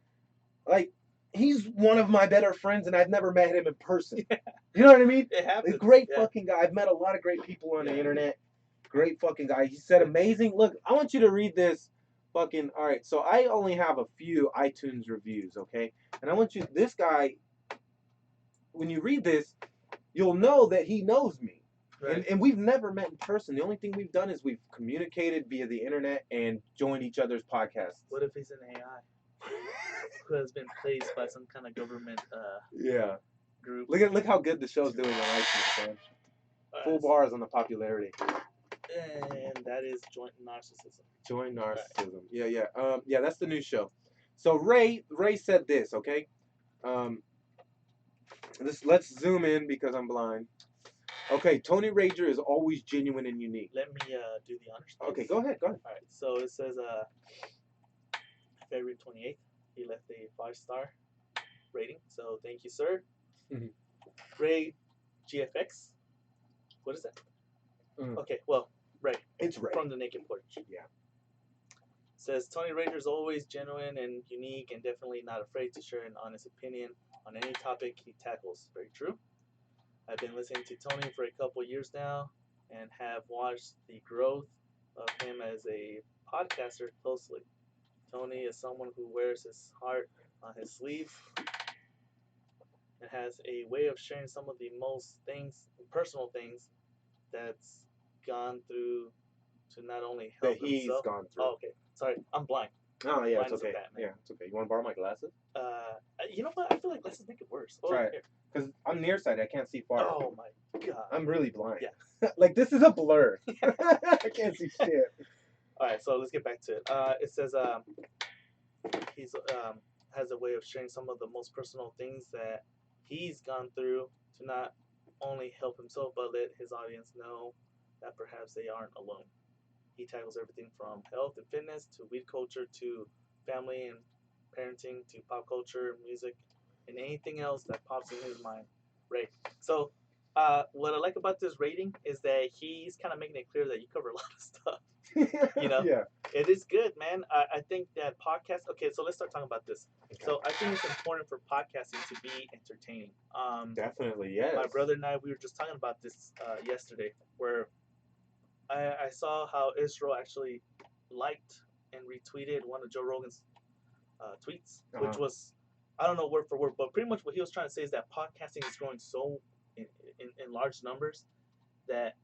like, he's one of my better friends, and I've never met him in person. Yeah. You know what I mean? It happens. A great fucking guy. I've met a lot of great people on the internet. Great fucking guy. He said amazing. Look, I want you to read this. Fucking, all right, so I only have a few iTunes reviews, okay? And I want you, this guy, when you read this, you'll know that he knows me. Right. And we've never met in person. The only thing we've done is we've communicated via the internet and joined each other's podcasts. What if he's an AI who has been placed by some kind of government group? Look how good the show's doing on iTunes, man. Full bars on the popularity. And that is is Joint Narcissism. Joint Narcissism. Right. Yeah. That's the new show. So Ray said this. Okay. Let's zoom in because I'm blind. Okay, Tony Rager is always genuine and unique. Let me do the honors. Okay, go ahead. All right. So it says February 28th, he left a 5-star rating. So thank you, sir. Mhm. Ray GFX. What is that? Okay, well, Ray. It's Ray. From the Naked Porch. Yeah. Says Tony Rager is always genuine and unique and definitely not afraid to share an honest opinion on any topic he tackles. Very true. I've been listening to Tony for a couple years now and have watched the growth of him as a podcaster closely. Tony is someone who wears his heart on his sleeve and has a way of sharing some of the most personal things that's gone through to not only help himself. Gone through. Oh, okay. Sorry, I'm blind. Oh, yeah, Blind it's okay. Yeah, it's okay. You want to borrow my glasses? You know what? I feel like glasses make it worse. Try it. Because I'm nearsighted. I can't see far. Oh, my God. I'm really blind. Yeah. Like, this is a blur. I can't see shit. All right, so let's get back to it. It says he's has a way of sharing some of the most personal things that he's gone through to not only help himself, but let his audience know that perhaps they aren't alone. He tackles everything from health and fitness to weed culture to family and parenting to pop culture, music, and anything else that pops in his mind. Right. So, what I like about this rating is that he's kind of making it clear that you cover a lot of stuff. You know, Yeah. It is good, man. I think that podcast. Okay, so let's start talking about this. Okay. So I think it's important for podcasting to be entertaining. Definitely, yes. My brother and I, we were just talking about this yesterday, where I saw how Israel actually liked and retweeted one of Joe Rogan's tweets, which was, I don't know word for word, but pretty much what he was trying to say is that podcasting is growing so in large numbers that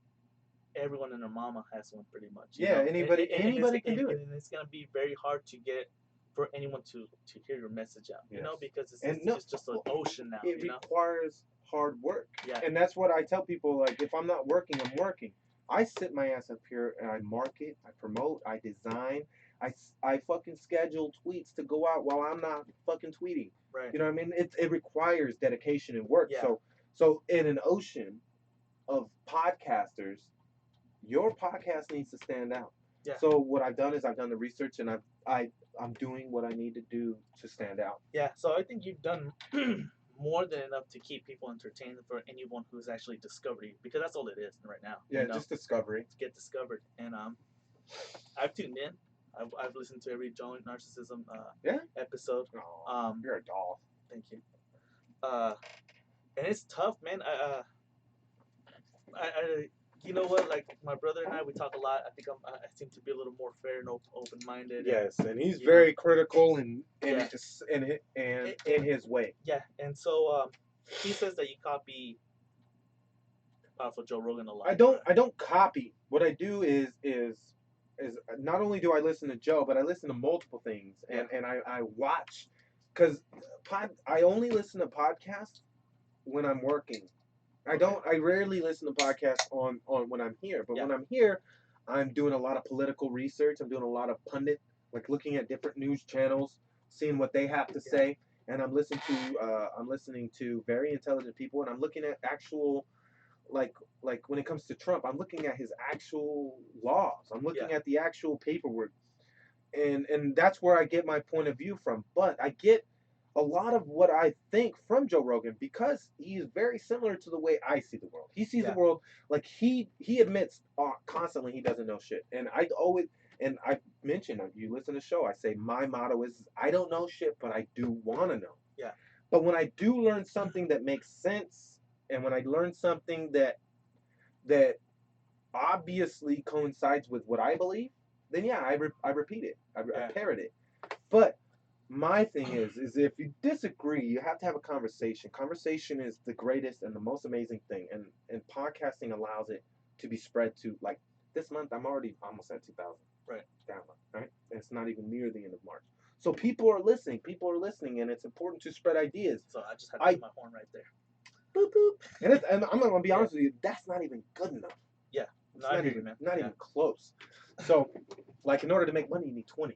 everyone and their mama has one, pretty much. Yeah, anybody can do it. And it's gonna be very hard to get for anyone to hear your message out, you know, because it's just an ocean now. It requires hard work. Yeah. And that's what I tell people, like, if I'm not working, I'm working. I sit my ass up here and I market, I promote, I design, I fucking schedule tweets to go out while I'm not fucking tweeting. Right. You know what I mean? It requires dedication and work. Yeah. So in an ocean of podcasters, your podcast needs to stand out. Yeah. So what I've done is I've done the research and I'm doing what I need to do to stand out. Yeah. So I think you've done more than enough to keep people entertained for anyone who's actually discovered you, because that's all it is right now. Yeah, just discovery. To get discovered. And I've tuned in. I've listened to every Joint Narcissism episode. Oh, you're a doll. Thank you. And it's tough, man. I you know what? Like my brother and I, we talk a lot. I think I seem to be a little more fair and open-minded. Yes, and he's very critical in Yeah. in his way. Yeah, and so he says that you copy for Joe Rogan a lot. I don't copy. What I do is not only do I listen to Joe, but I listen to multiple things, and I watch, because I only listen to podcasts when I'm working. I rarely listen to podcasts on when I'm here, but when I'm here, I'm doing a lot of political research. I'm doing a lot of pundit, like looking at different news channels, seeing what they have to say, and I'm listening to very intelligent people, and I'm looking at actual, like when it comes to Trump, I'm looking at his actual laws. I'm looking at the actual paperwork, and that's where I get my point of view from. But I get a lot of what I think from Joe Rogan because he is very similar to the way I see the world. He sees the world like he admits constantly he doesn't know shit. And I mentioned, you listen to the show, I say my motto is I don't know shit, but I do want to know. Yeah. But when I do learn something that makes sense, and when I learn something that obviously coincides with what I believe, then I repeat it. I parrot it. But my thing is if you disagree, you have to have a conversation. Conversation is the greatest and the most amazing thing, and podcasting allows it to be spread to, like, this month I'm already almost at 2,000 downloads, right? And it's not even near the end of March. So people are listening, and it's important to spread ideas. So I just had to put my horn right there. Boop, boop. And I'm going to be honest with you, that's not even good enough. Yeah. Not even, even close. So, like, in order to make money, you need 20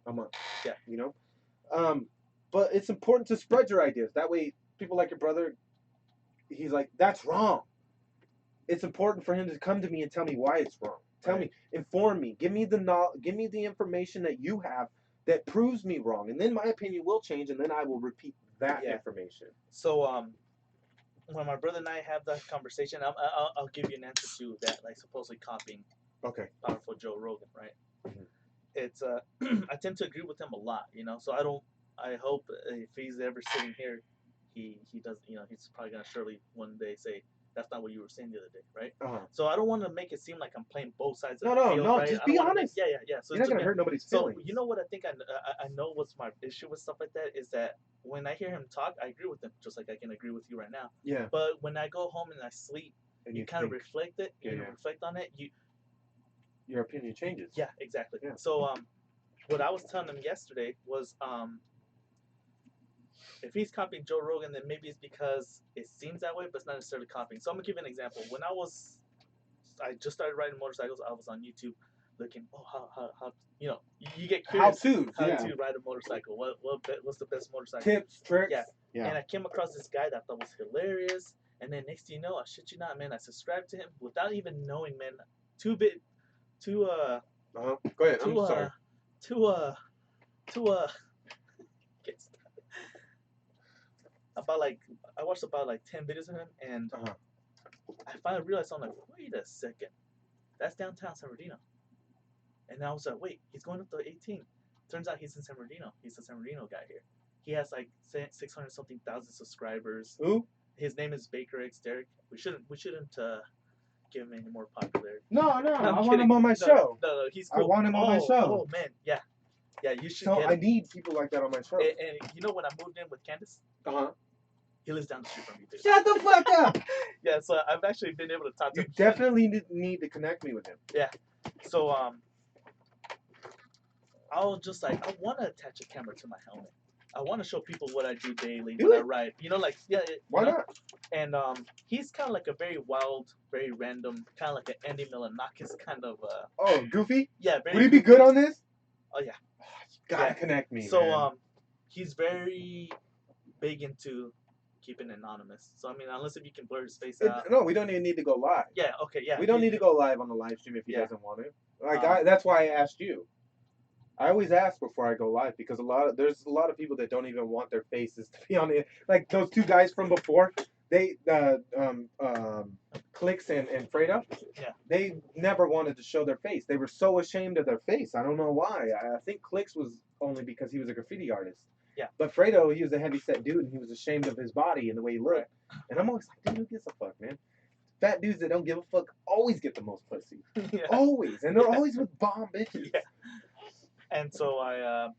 a month. Yeah. You know? But it's important to spread your ideas. That way, people like your brother, he's like, that's wrong. It's important for him to come to me and tell me why it's wrong. Tell me, inform me, give me the information that you have that proves me wrong, and then my opinion will change, and then I will repeat that information. So, when my brother and I have that conversation, I'll give you an answer to that, like supposedly copying. Powerful Joe Rogan, right? Mm-hmm. It's I tend to agree with him a lot, you know. So I hope if he's ever sitting here, he does, you know, he's probably gonna surely one day say that's not what you were saying the other day, right? So I don't want to make it seem like I'm playing both sides of the field, right? Just be honest. So you're not gonna hurt nobody's feelings. So you know what I think I know what's my issue with stuff like that is that when I hear him talk, I agree with him, just like I can agree with you right now. Yeah. But when I go home and I sleep, and you kind of reflect it, reflect on it, your opinion changes. Yeah, exactly. Yeah. So what I was telling him yesterday was if he's copying Joe Rogan, then maybe it's because it seems that way, but it's not necessarily copying. So I'm gonna give you an example. When I just started riding motorcycles, I was on YouTube looking, how you know, you get curious how to ride a motorcycle. What's the best motorcycle? Tips, tricks. Yeah. And I came across this guy that I thought was hilarious. And then next thing you know, I shit you not, man, I subscribed to him without even knowing, man. Go ahead. I'm sorry. I watched about like 10 videos of him, and I finally realized, I'm like, wait a second, that's downtown San Bernardino. And I was like, wait, he's going up to 18. Turns out he's in San Bernardino. He's a San Bernardino guy here. He has like 600 something thousand subscribers. Who? His name is Baker X Derek. We shouldn't give him any more popularity. No, I want him on my show. No, he's cool. I want him on my show. Oh man, yeah, you should. So I need people like that on my show. And you know when I moved in with Candace? He lives down the street from me, dude. Shut the fuck up! Yeah, so I've actually been able to talk to him. You definitely need to connect me with him. Yeah. So I'll just like, I want to attach a camera to my helmet. I want to show people what I do daily when I ride. You know, like, Why not? And he's kind of like a very wild, very random, kind of like an Andy Milonakis kind of. Oh, goofy? Yeah. Very Would he be good on this? Oh yeah. You gotta connect me. So man. He's very big into keeping anonymous. So I mean, unless if you can blur his face out. No, we don't even need to go live. Yeah. Okay. Yeah. We don't need to go live on the live stream if he doesn't want to. Like that's why I asked you. I always ask before I go live because there's a lot of people that don't even want their faces to be on it. Like those two guys from before, they Clicks and Fredo. Yeah. They never wanted to show their face. They were so ashamed of their face. I don't know why. I think Clicks was only because he was a graffiti artist. Yeah. But Fredo, he was a heavy-set dude, and he was ashamed of his body and the way he looked. And I'm always like, dude, who gives a fuck, man? Fat dudes that don't give a fuck always get the most pussy. Always. And they're always with bomb bitches. Yeah. And so I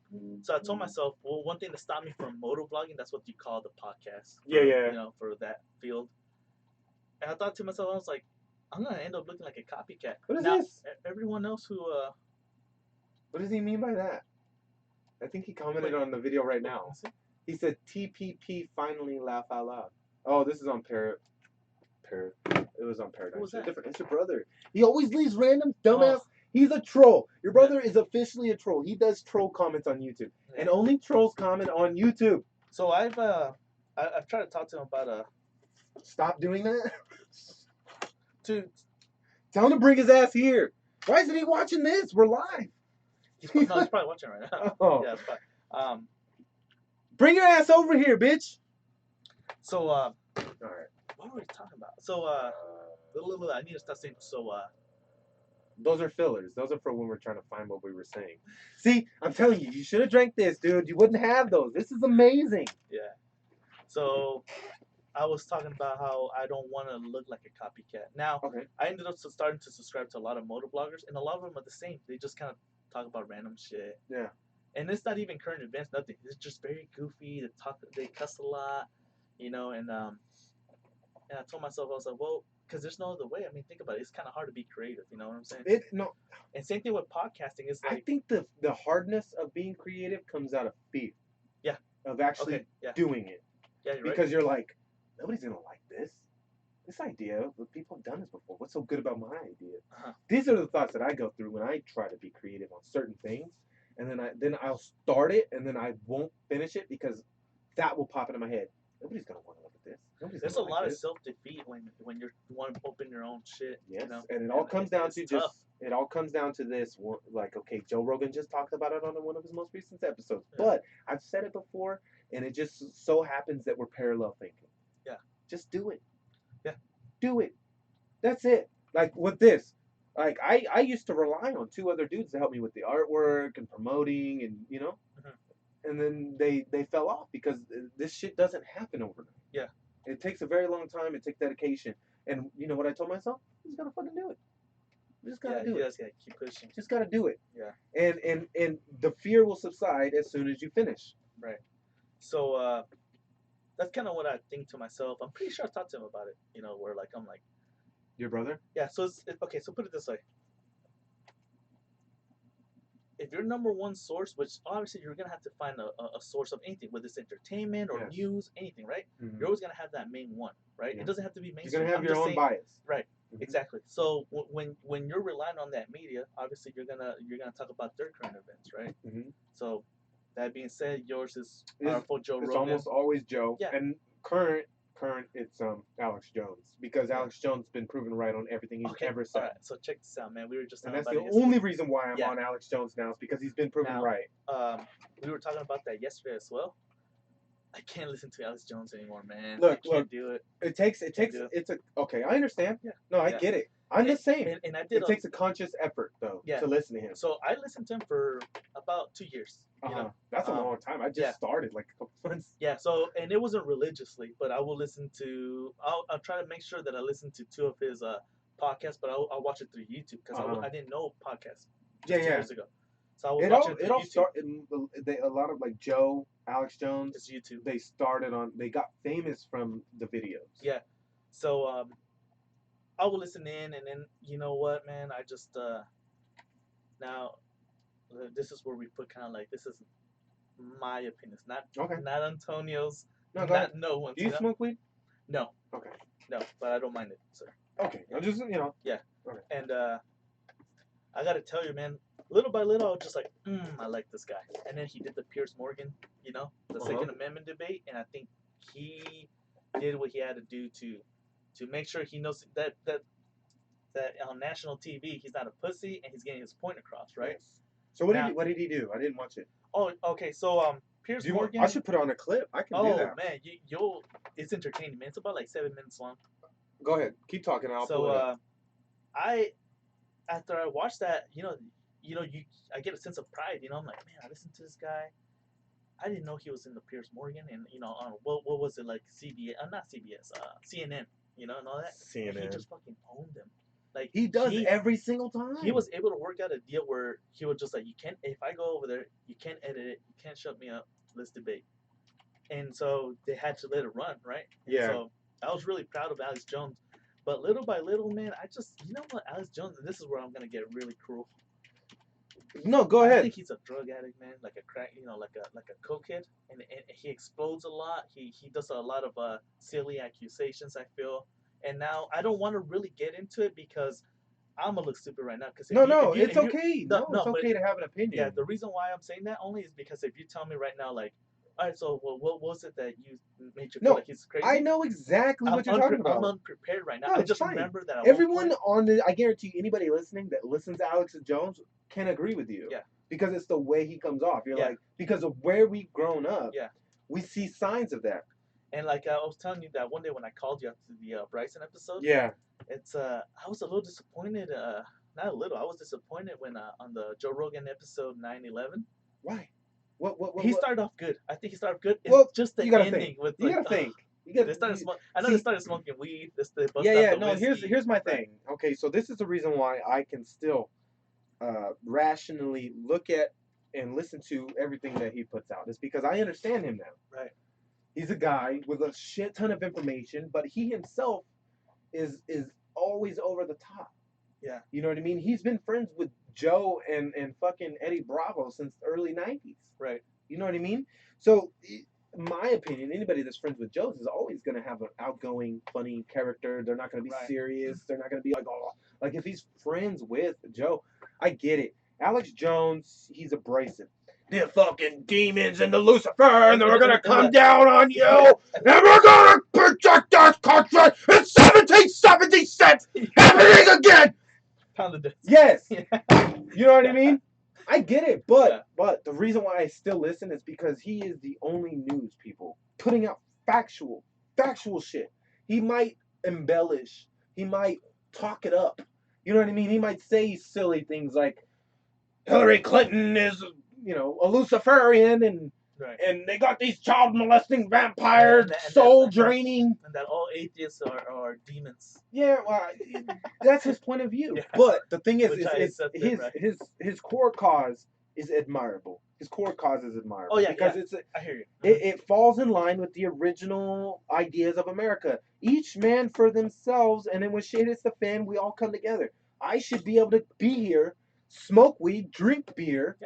told myself, well, one thing to stop me from motovlogging, that's what you call the podcast. Yeah. You know, for that field. And I thought to myself, I was like, I'm gonna end up looking like a copycat. What is this? Everyone else who What does he mean by that? I think he commented on the video right now. He said TPP finally laugh out loud. Oh, this is on Parrot. It was on Paradise. What was that? Different. It's your brother. He always leaves random dumbass. Oh. He's a troll. Your brother is officially a troll. He does troll comments on YouTube, and only trolls comment on YouTube. So I've tried to talk to him about Stop doing that. Tell him to bring his ass here. Why isn't he watching this? We're live. He's probably watching right now. Oh. Yeah, it's fine. Bring your ass over here, bitch. So all right. What were we talking about? So I need to start saying Those are fillers. Those are for when we're trying to find what we were saying. See, I'm telling you, you should have drank this, dude. You wouldn't have those. This is amazing. Yeah. So I was talking about how I don't want to look like a copycat. Now, I ended up starting to subscribe to a lot of motovloggers, and a lot of them are the same. They just kind of talk about random shit. Yeah. And it's not even current events, nothing. It's just very goofy. They cuss a lot, you know, and I told myself, I was like, well, because there's no other way. I mean, think about it. It's kind of hard to be creative. You know what I'm saying? And same thing with podcasting. It's like, I think the hardness of being creative comes out of fear. Yeah. Of actually doing it. Yeah, you're because right. you're like, nobody's gonna like this. this idea, people have done this before. What's so good about my idea? Uh-huh. These are the thoughts that I go through when I try to be creative on certain things, and then I'll start it, and then I won't finish it because that will pop into my head. Nobody's gonna want to look at this. Nobody's There's a gonna like lot of this. self defeat when you want to open your own shit. Yes, You know? and it all comes down to it's just tough. it all comes down to this one. Like, okay, Joe Rogan just talked about it on one of his most recent episodes, Yeah. but I've said it before, and it just so happens that we're parallel thinking. Yeah. Just do it. Yeah. Do it. That's it. Like with this, like I used to rely on two other dudes to help me with the artwork and promoting, and and then they fell off because this shit doesn't happen overnight. Yeah. It takes a very long time. It takes dedication. And you know what I told myself? You just gotta fucking do it. You just gotta do it. You just gotta keep pushing. Just gotta do it. Yeah. And the fear will subside as soon as you finish. Right. So that's kind of what I think to myself. I'm pretty sure I talked to him about it. You know, where like I'm like, Your brother? yeah. So okay. So put it this way: if your number one source, which obviously you're gonna have to find a source of anything, whether it's entertainment or Yes. news, anything, right? Mm-hmm. You're always gonna have that main one, right? Yeah. It doesn't have to be You're mainstream. gonna have your own bias. Right. Mm-hmm. Exactly. So when you're relying on that media, obviously you're gonna talk about their current events, right? Mm-hmm. So that being said, yours is powerful Joe Rogan. It's almost always Joe. Yeah. And current it's Alex Jones, because Alex Jones has been proven right on everything he's ever said. All right. So check this out, man. We were just And talking that's about the only reason why I'm on Alex Jones now is because he's been proven right. We were talking about that yesterday as well. I can't listen to Alex Jones anymore, man. Look, I can't do it. Okay, I understand. Yeah. No, I get it. I'm the same. And I did. It takes a conscious effort though to listen to him. So I listened to him for about 2 years. You know, that's a long time. I just started like a couple months. Yeah. So and it wasn't religiously, but I will listen to. I'll try to make sure that I listen to 2 of his podcasts, but I'll watch it through YouTube because I didn't know podcasts 2 years ago. So I was watching it all started. A lot of like Joe, Alex Jones. It's YouTube. They got famous from the videos. Yeah. So I will listen in, and then you know what, man, I just now this is where we put kind of like this is my opinions, not Antonio's, not no one's. Do you smoke weed? No. Okay. No, but I don't mind it, sir. Okay, I just Yeah. Okay. And I gotta tell you, man, little by little, I was just like, I like this guy. And then he did the Piers Morgan, the Second Amendment debate, and I think he did what he had to do to make sure he knows that on national TV he's not a pussy and he's getting his point across, right? Yes. So what did he do? I didn't watch it. Oh, okay. So Piers Morgan. I should put on a clip. I can do that. Oh man, you'll. It's entertaining, man. It's about like 7 minutes long. Go ahead, keep talking. I'll pull it up. After I watched that, I get a sense of pride. I'm like, man, I listened to this guy. I didn't know he was in the Piers Morgan, and on what was it like CBS? Not CBS. CNN. And all that. CNN. And he just fucking owned them. Like he does every single time. He was able to work out a deal where he was just like, you can't. If I go over there, you can't edit it. You can't shut me up. Let's debate. And so they had to let it run, right? Yeah. So I was really proud of Alex Jones. But little by little, man, I just, what, Alex Jones, this is where I'm going to get really cruel. No, go ahead. I think he's a drug addict, man, like a crack, like a cokehead, and he explodes a lot. He does a lot of silly accusations, I feel. And now I don't want to really get into it because I'm going to look stupid right now. It's okay. It's okay to have an opinion. Yeah, the reason why I'm saying that only is because if you tell me right now, like, all right, so what was it that you made you feel like he's crazy? I know exactly what you're talking about. I'm unprepared right now. I just remember that. Everyone I guarantee anybody listening that listens to Alex Jones can agree with you. Yeah. Because it's the way he comes off. You're like, because of where we've grown up. Yeah. We see signs of that. And like I was telling you that one day when I called you after the Bryson episode. Yeah. It's I was a little disappointed. Not a little. I was disappointed when on the Joe Rogan episode 9/11. Why? What? He started off good. I think he started good. It's well, just the ending think. With you gotta think. They started smoking weed. No. Here's my thing. Okay, so this is the reason why I can still rationally look at and listen to everything that he puts out. It's because I understand him now. Right. He's a guy with a shit ton of information, but he himself is always over the top. Yeah. You know what I mean? He's been friends with Joe and fucking Eddie Bravo since the early 90s. Right. You know what I mean? So my opinion, anybody that's friends with Joe's is always going to have an outgoing, funny character. They're not going to be serious. They're not going to be like, oh, like if he's friends with Joe, I get it. Alex Jones, he's abrasive. The fucking demons and the Lucifer, and they're going to come down on you, and we're going to protect this country in 1776, happening again. Yes. You know what I mean? I get it, but the reason why I still listen is because he is the only news people putting out factual shit. He might embellish, he might talk it up. You know what I mean? He might say silly things like Hillary Clinton is, you know, a Luciferian and they got these child molesting vampires, soul draining, and that all atheists are demons. Yeah, well, that's his point of view. But the thing is his core cause is admirable. His core cause is admirable. Oh yeah, because I hear you. It falls in line with the original ideas of America. Each man for themselves, and then when shit hits the fan, we all come together. I should be able to be here, smoke weed, drink beer,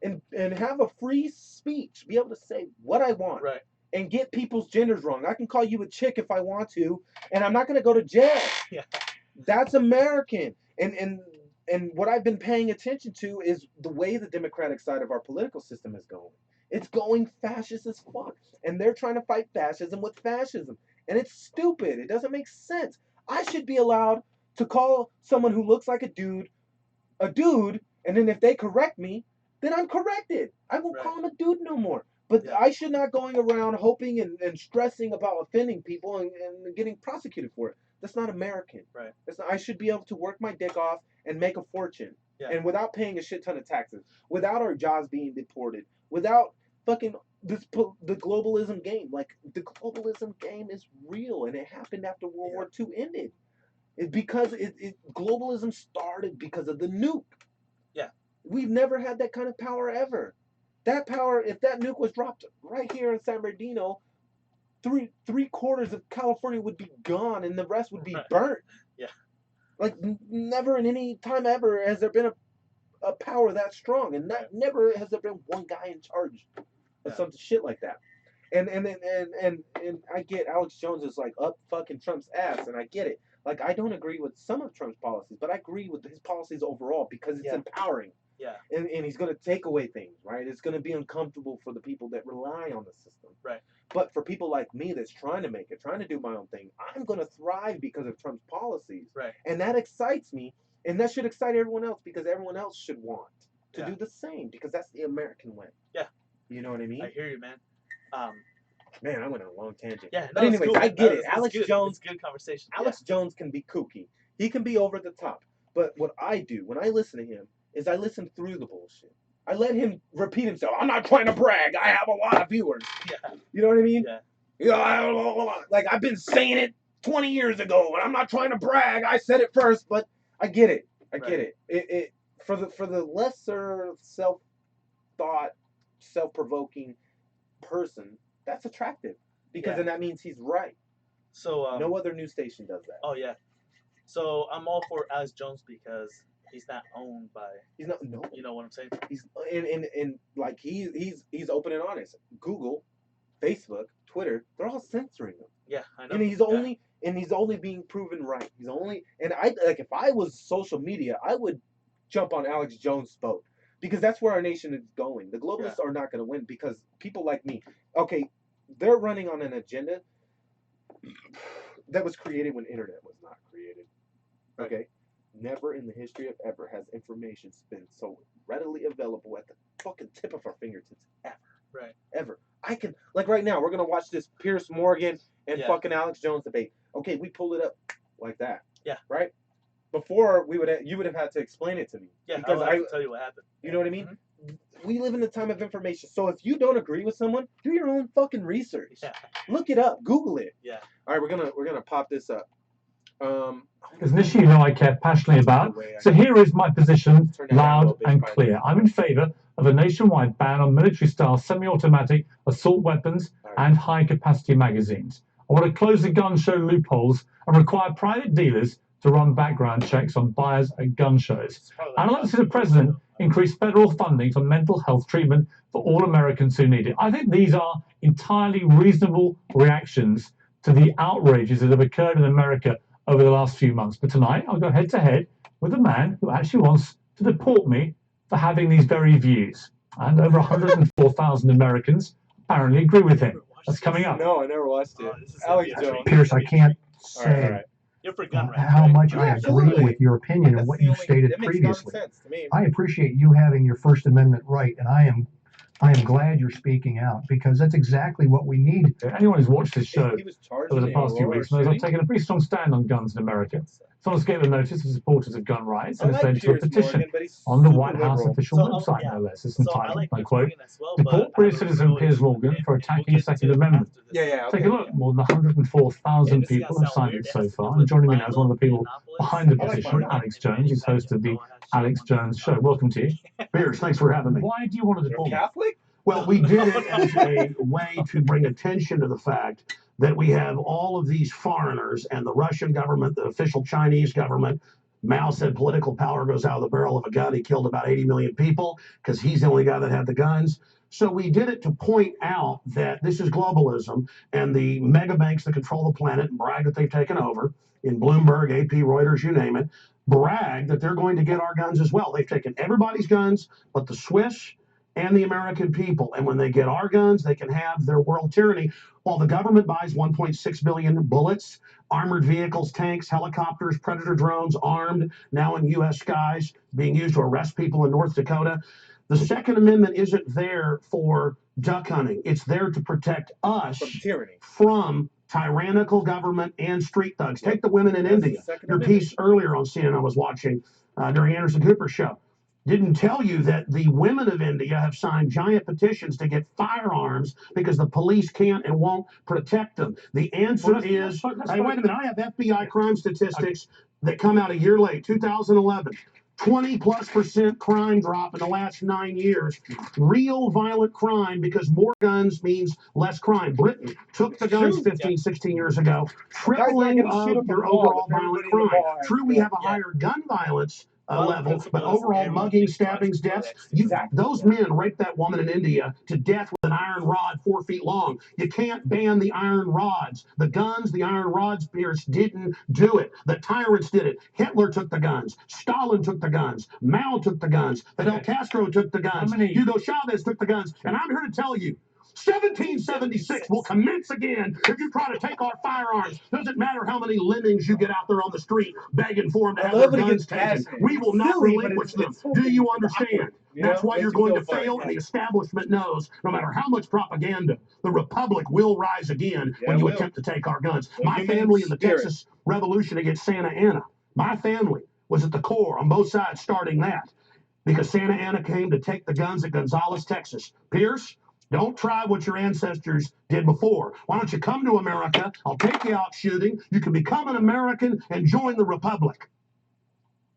and have a free speech, be able to say what I want. Right. And get people's genders wrong. I can call you a chick if I want to, and I'm not going to go to jail. Yeah. That's American. And what I've been paying attention to is the way the Democratic side of our political system is going. It's going fascist as fuck. And they're trying to fight fascism with fascism. And it's stupid. It doesn't make sense. I should be allowed to call someone who looks like a dude, and then if they correct me, then I'm corrected. I won't call him a dude no more. But I should not going around hoping and stressing about offending people and getting prosecuted for it. That's not American. Right. I should be able to work my dick off and make a fortune. Yeah. And without paying a shit ton of taxes. Without our jobs being deported. Without fucking the globalism game. Like, the globalism game is real. And it happened after World War II ended. Because globalism started because of the nuke. Yeah. We've never had that kind of power ever. That power, if that nuke was dropped right here in San Bernardino, three quarters of California would be gone and the rest would be burnt. Yeah. Like, never in any time ever has there been a power that strong. And never has there been one guy in charge of some shit like that. And I get Alex Jones is like up fucking Trump's ass, and I get it. Like, I don't agree with some of Trump's policies, but I agree with his policies overall because it's empowering. Yeah. And he's going to take away things, right? It's going to be uncomfortable for the people that rely on the system. Right. But for people like me that's trying to make it, trying to do my own thing, I'm going to thrive because of Trump's policies. Right. And that excites me. And that should excite everyone else because everyone else should want to do the same because that's the American way. Yeah. You know what I mean? I hear you, man. Man, I went on a long tangent. Yeah, but anyways, cool. I get it. Alex Jones, it's good conversation. Alex Jones can be kooky. He can be over the top. But what I do when I listen to him is I listen through the bullshit. I let him repeat himself. I'm not trying to brag. I have a lot of viewers. Yeah. You know what I mean? Yeah. Like, I've been saying it 20 years ago, and I'm not trying to brag. I said it first, but I get it. I get it. It for the lesser self-thought, self-provoking person, that's attractive because then that means he's right. So no other news station does that. Oh yeah. So I'm all for Alex Jones because he's not owned by. He's not. No. You know what I'm saying? He's and like he's open and honest. Google, Facebook, Twitter, they're all censoring him. Yeah, I know. And he's only being proven right. He's only if I was social media, I would jump on Alex Jones' boat because that's where our nation is going. The globalists are not going to win because people like me. Okay, they're running on an agenda that was created when internet was not created. Okay, never in the history of ever has information been so readily available at the fucking tip of our fingertips ever. Right. Ever. I can, like, right now, we're gonna watch this Pierce Morgan and fucking Alex Jones debate. Okay, we pulled it up like that. Yeah. Right. Before you would have had to explain it to me. Yeah. Because I can tell you what happened. You know what I mean? Mm-hmm. We live in the time of information. So if you don't agree with someone, do your own fucking research. Yeah. Look it up. Google it. Yeah. All right, we're gonna pop this up. It's an issue that I care passionately about. So here is my position, loud and clear. I'm in favour of a nationwide ban on military-style semi-automatic assault weapons and high-capacity magazines. I want to close the gun show loopholes and require private dealers to run background checks on buyers at gun shows. And I'd like to see the President increase federal funding for mental health treatment for all Americans who need it. I think these are entirely reasonable reactions to the outrages that have occurred in America over the last few months. But tonight, I'll go head to head with a man who actually wants to deport me for having these very views. And over 104,000 Americans apparently agree with him. That's coming up. No, I never watched it. Alex Jones. Pierce, I can't say how much I agree with your opinion and what you stated previously. I appreciate you having your First Amendment right, and I am glad you're speaking out, because that's exactly what we need. Anyone who's watched this show over the past few weeks knows I've taken a pretty strong stand on guns in America. Someone's given notice to supporters of gun rights, and it's led to a petition on the White House official website, no less. It's entitled, I quote, "Deport British citizen Piers Morgan for attacking the Second Amendment." Take a look. More than 104,000 people have signed it so far. And joining me now is one of the people behind the petition, Alex Jones, who's host of the Alex Jones Show. Welcome to you. Pierce, thanks for having me. Why do you want to deport? Catholic? Well, we did it as a way to bring attention to the fact that we have all of these foreigners, and the Russian government, the official Chinese government. Mao said political power goes out of the barrel of a gun. He killed about 80 million people because he's the only guy that had the guns. So we did it to point out that this is globalism, and the mega banks that control the planet and brag that they've taken over, in Bloomberg, AP, Reuters, you name it, brag that they're going to get our guns as well. They've taken everybody's guns but the Swiss and the American people. And when they get our guns, they can have their world tyranny. While the government buys 1.6 billion bullets, armored vehicles, tanks, helicopters, Predator drones, armed, now in U.S. skies, being used to arrest people in North Dakota. The Second Amendment isn't there for duck hunting. It's there to protect us From tyranny. From tyrannical government and street thugs. Take the women in India. Your piece earlier on CNN I was watching during Anderson Cooper's show didn't tell you that the women of India have signed giant petitions to get firearms because the police can't and won't protect them. The answer is, hey, wait a minute, I have FBI crime statistics that come out a year late, 2011. 20+% crime drop in the last 9 years. Real violent crime, because more guns means less crime. Britain took the guns 15, 16 years ago, tripling of your overall violent crime. True, we have a higher gun violence level, but overall mugging, stabbings, deaths, those men raped that woman in India to death with an iron rod 4 feet long. You can't ban the iron rods. The guns, the iron rods, Pierce, didn't do it. The tyrants did it. Hitler took the guns. Stalin took the guns. Mao took the guns. Fidel Castro took the guns. Hugo Chavez took the guns. And I'm here to tell you, 1776 will commence again if you try to take our firearms. Doesn't matter how many lemmings you get out there on the street begging for them to have their guns taken. We will not relinquish them. Do you understand? That's why you're going to fail, and the establishment knows no matter how much propaganda, the Republic will rise again when you attempt to take our guns. My family in the Texas Revolution against Santa Anna, my family was at the core on both sides starting that, because Santa Anna came to take the guns at Gonzales, Texas. Pierce, don't try what your ancestors did before. Why don't you come to America? I'll take you out shooting. You can become an American and join the Republic.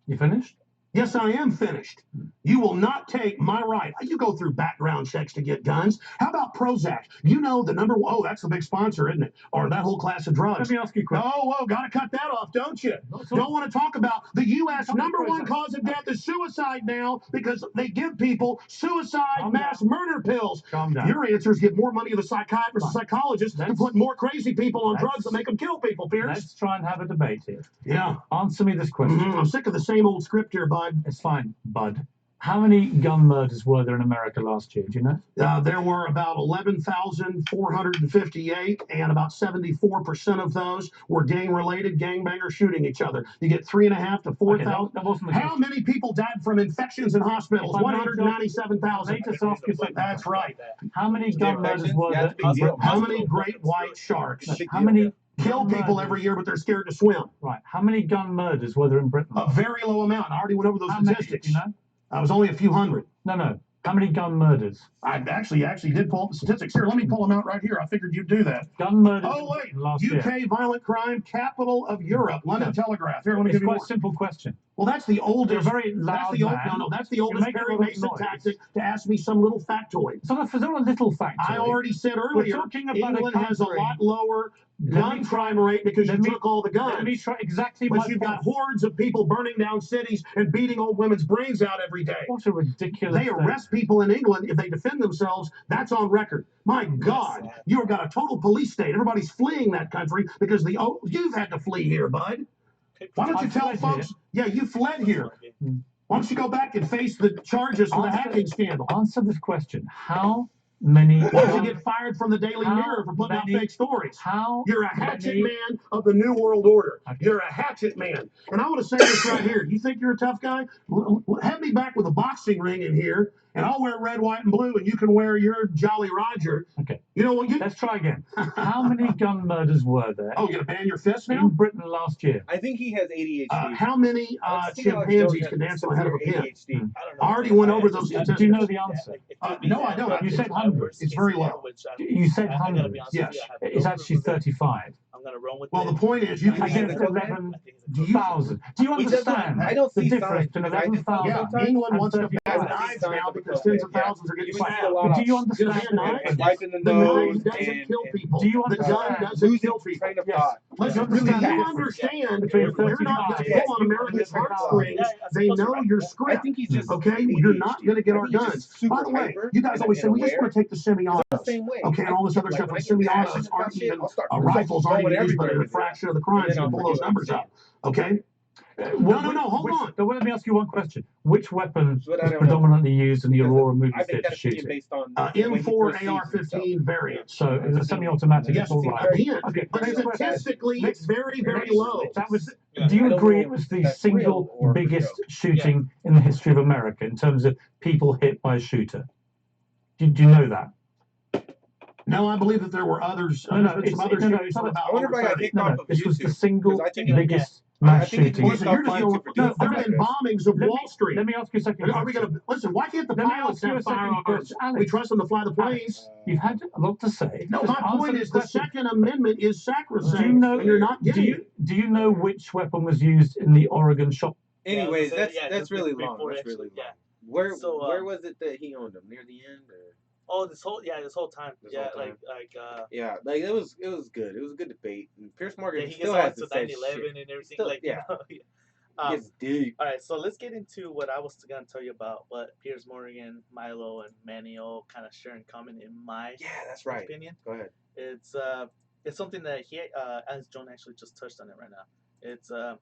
You finished? Yes, I am finished. You will not take my right. You go through background checks to get guns. How about Prozac? You know the number one. Oh, that's the big sponsor, isn't it? Or that whole class of drugs. Let me ask you a question. Oh, got to cut that off, don't you? Don't want to talk about the U.S. number one cause of death is suicide now, because they give people suicide mass murder pills. Calm down. Your answer is give more money to the psychiatrists and psychologists to put more crazy people on drugs that make them kill people, Pierce. Let's try and have a debate here. Yeah. Answer me this question. I'm sick of the same old script here, bud. It's fine, bud. How many gun murders were there in America last year? Do you know? There were about 11,458, and about 74% of those were gang-related, gangbangers shooting each other. You get 3,500 to 4,000. How many people died from infections in hospitals? 197,000. That's right. How many gun murders were there? How many great white sharks? How many kill people every year, but they're scared to swim? Right. How many gun murders were there in Britain? A very low amount. I already went over those statistics. You know? I was only a few hundred. No. How many gun murders? I actually did pull up the statistics. Here, let me pull them out right here. I figured you'd do that. Gun murders. Oh, wait. UK violent crime, capital of Europe. London Telegraph. Here, let me give you a simple question. Well, that's the oldest. You're a very loud man. That's the oldest Perry Mason tactic to ask me some little factoid. It's not a little factoid. I already said earlier, England has a lot lower gun crime rate because you took all the guns. Let me try exactly but you've got hordes of people burning down cities and beating old women's brains out every day. What a ridiculous They arrest people in England if they defend themselves. That's on record. My God, you've got a total police state. Everybody's fleeing that country because you've had to flee here, bud. Why don't you tell folks? Yeah, you fled here. Why don't you go back and face the charges for the hacking scandal? Answer this question. How many? Why did you get fired from the Daily Mirror for putting out fake stories? You're a hatchet man of the New World Order. You're a hatchet man. And I want to say this right here. You think you're a tough guy? Have me back with a boxing ring in here, and I'll wear red, white, and blue, and you can wear your Jolly Roger. Okay. You know what? Let's try again. How many gun murders were there? Oh, you're gonna ban your fist now? In Britain last year. I think he has ADHD. How many chimpanzees can dance on the head of a pin? I don't know. I already went over those statistics. Do you know the answer? No, I don't. You said hundreds. It's very low. You said hundreds. Yes. It's actually 35. I'm gonna run with Well, the point is, you can Against 11,000. Do you understand I don't the see difference signs. between I just- 11,000 Yeah, England wants to ban and knives 35,000? now because tens of thousands are getting You see a stabbed. lot But do you of understand knives? wiping the The nose knife doesn't and- kill people. Do you The gun understand? doesn't losing kill people. train of Yes. thought. Listen, You do you understand understand between if we're not going to 35 pull on America's and heartstrings? Yeah, They know your I script. think he's just Okay, ADHD. you're not going to get I our think he's guns. just super By the way, hyper you guys always say we just and want to take the semi-autos. the same way. Okay, and all this other stuff. And semi-autos aren't even rifles aren't even used, but a fraction of the crimes. You can pull those numbers up. Okay. No, hold on. Let me ask you one question. Which weapon But I was don't predominantly used in the Aurora movie I think theater that opinion shooting? based on the way he M4 perceives AR-15 variant. So it's a semi-automatic. Yes, all right. again, Okay. but statistically, it's very, very low. That was. Yeah. Do you I don't agree know it was if the that's single real or biggest joke. shooting in the history of America in terms of people hit by a shooter? Do you know that? No, I believe that there were others. No, There's been some other shootings from about I wonder if I got kicked off of This was the YouTube, single 'cause I think biggest I mass think shooting. it's Listen, you're just fine no, to there have been this. bombings of Wall Street. Let me ask you a second. Are we going to listen? Why can't the Let me pilots ask you have a second firearms? question, Alex. We trust them to fly the planes. You've had a lot to say. No, Just my answer point the is the question. Second Amendment is sacrosanct, Do you know? and you're not getting it. Do you know which weapon was used in the Oregon shop? Anyways, Yeah, that's just really before long. That's actually, really long. yeah. Where So, where was it that he owned them? Near the end, or Oh, this whole time. This whole time. Yeah, like it was good. It was a good debate. And Pierce Morgan he gets still all has to to say 9/11 shit. and everything. Still- like, yeah. you know, It gets deep. all right, so let's get into what I was gonna tell you about what Piers Morgan, Milo, and Manny all kind of share in common, in my Yeah, that's right. opinion. Go ahead. It's something that he as John actually just touched on it right now. It's I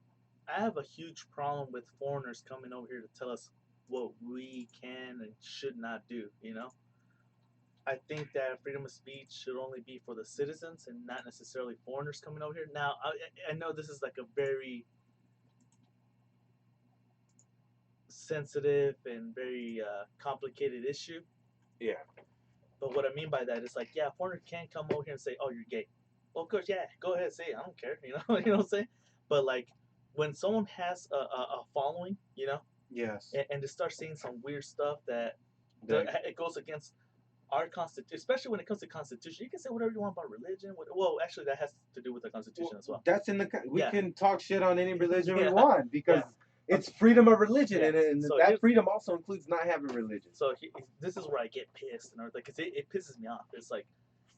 have a huge problem with foreigners coming over here to tell us what we can and should not do. You know, I think that freedom of speech should only be for the citizens and not necessarily foreigners coming over here. Now, I know this is like a very sensitive and very complicated issue. Yeah. But what I mean by that is like, yeah, a foreigner can come over here and say, "Oh, you're gay." Well, of course, yeah, go ahead, say it. I don't care, you know, you know what I'm saying? But like, when someone has a following, you know, Yes. and they start saying some weird stuff that That- it goes against our constitution, especially when it comes to constitution. You can say whatever you want about religion. Well, actually, that has to do with the constitution as well. That's in the. We Yeah. can talk shit on any religion we Yeah. want because it's freedom of religion, Yeah. and So that here's- freedom also includes not having religion. So this is where I get pissed and everything, because it pisses me off. It's like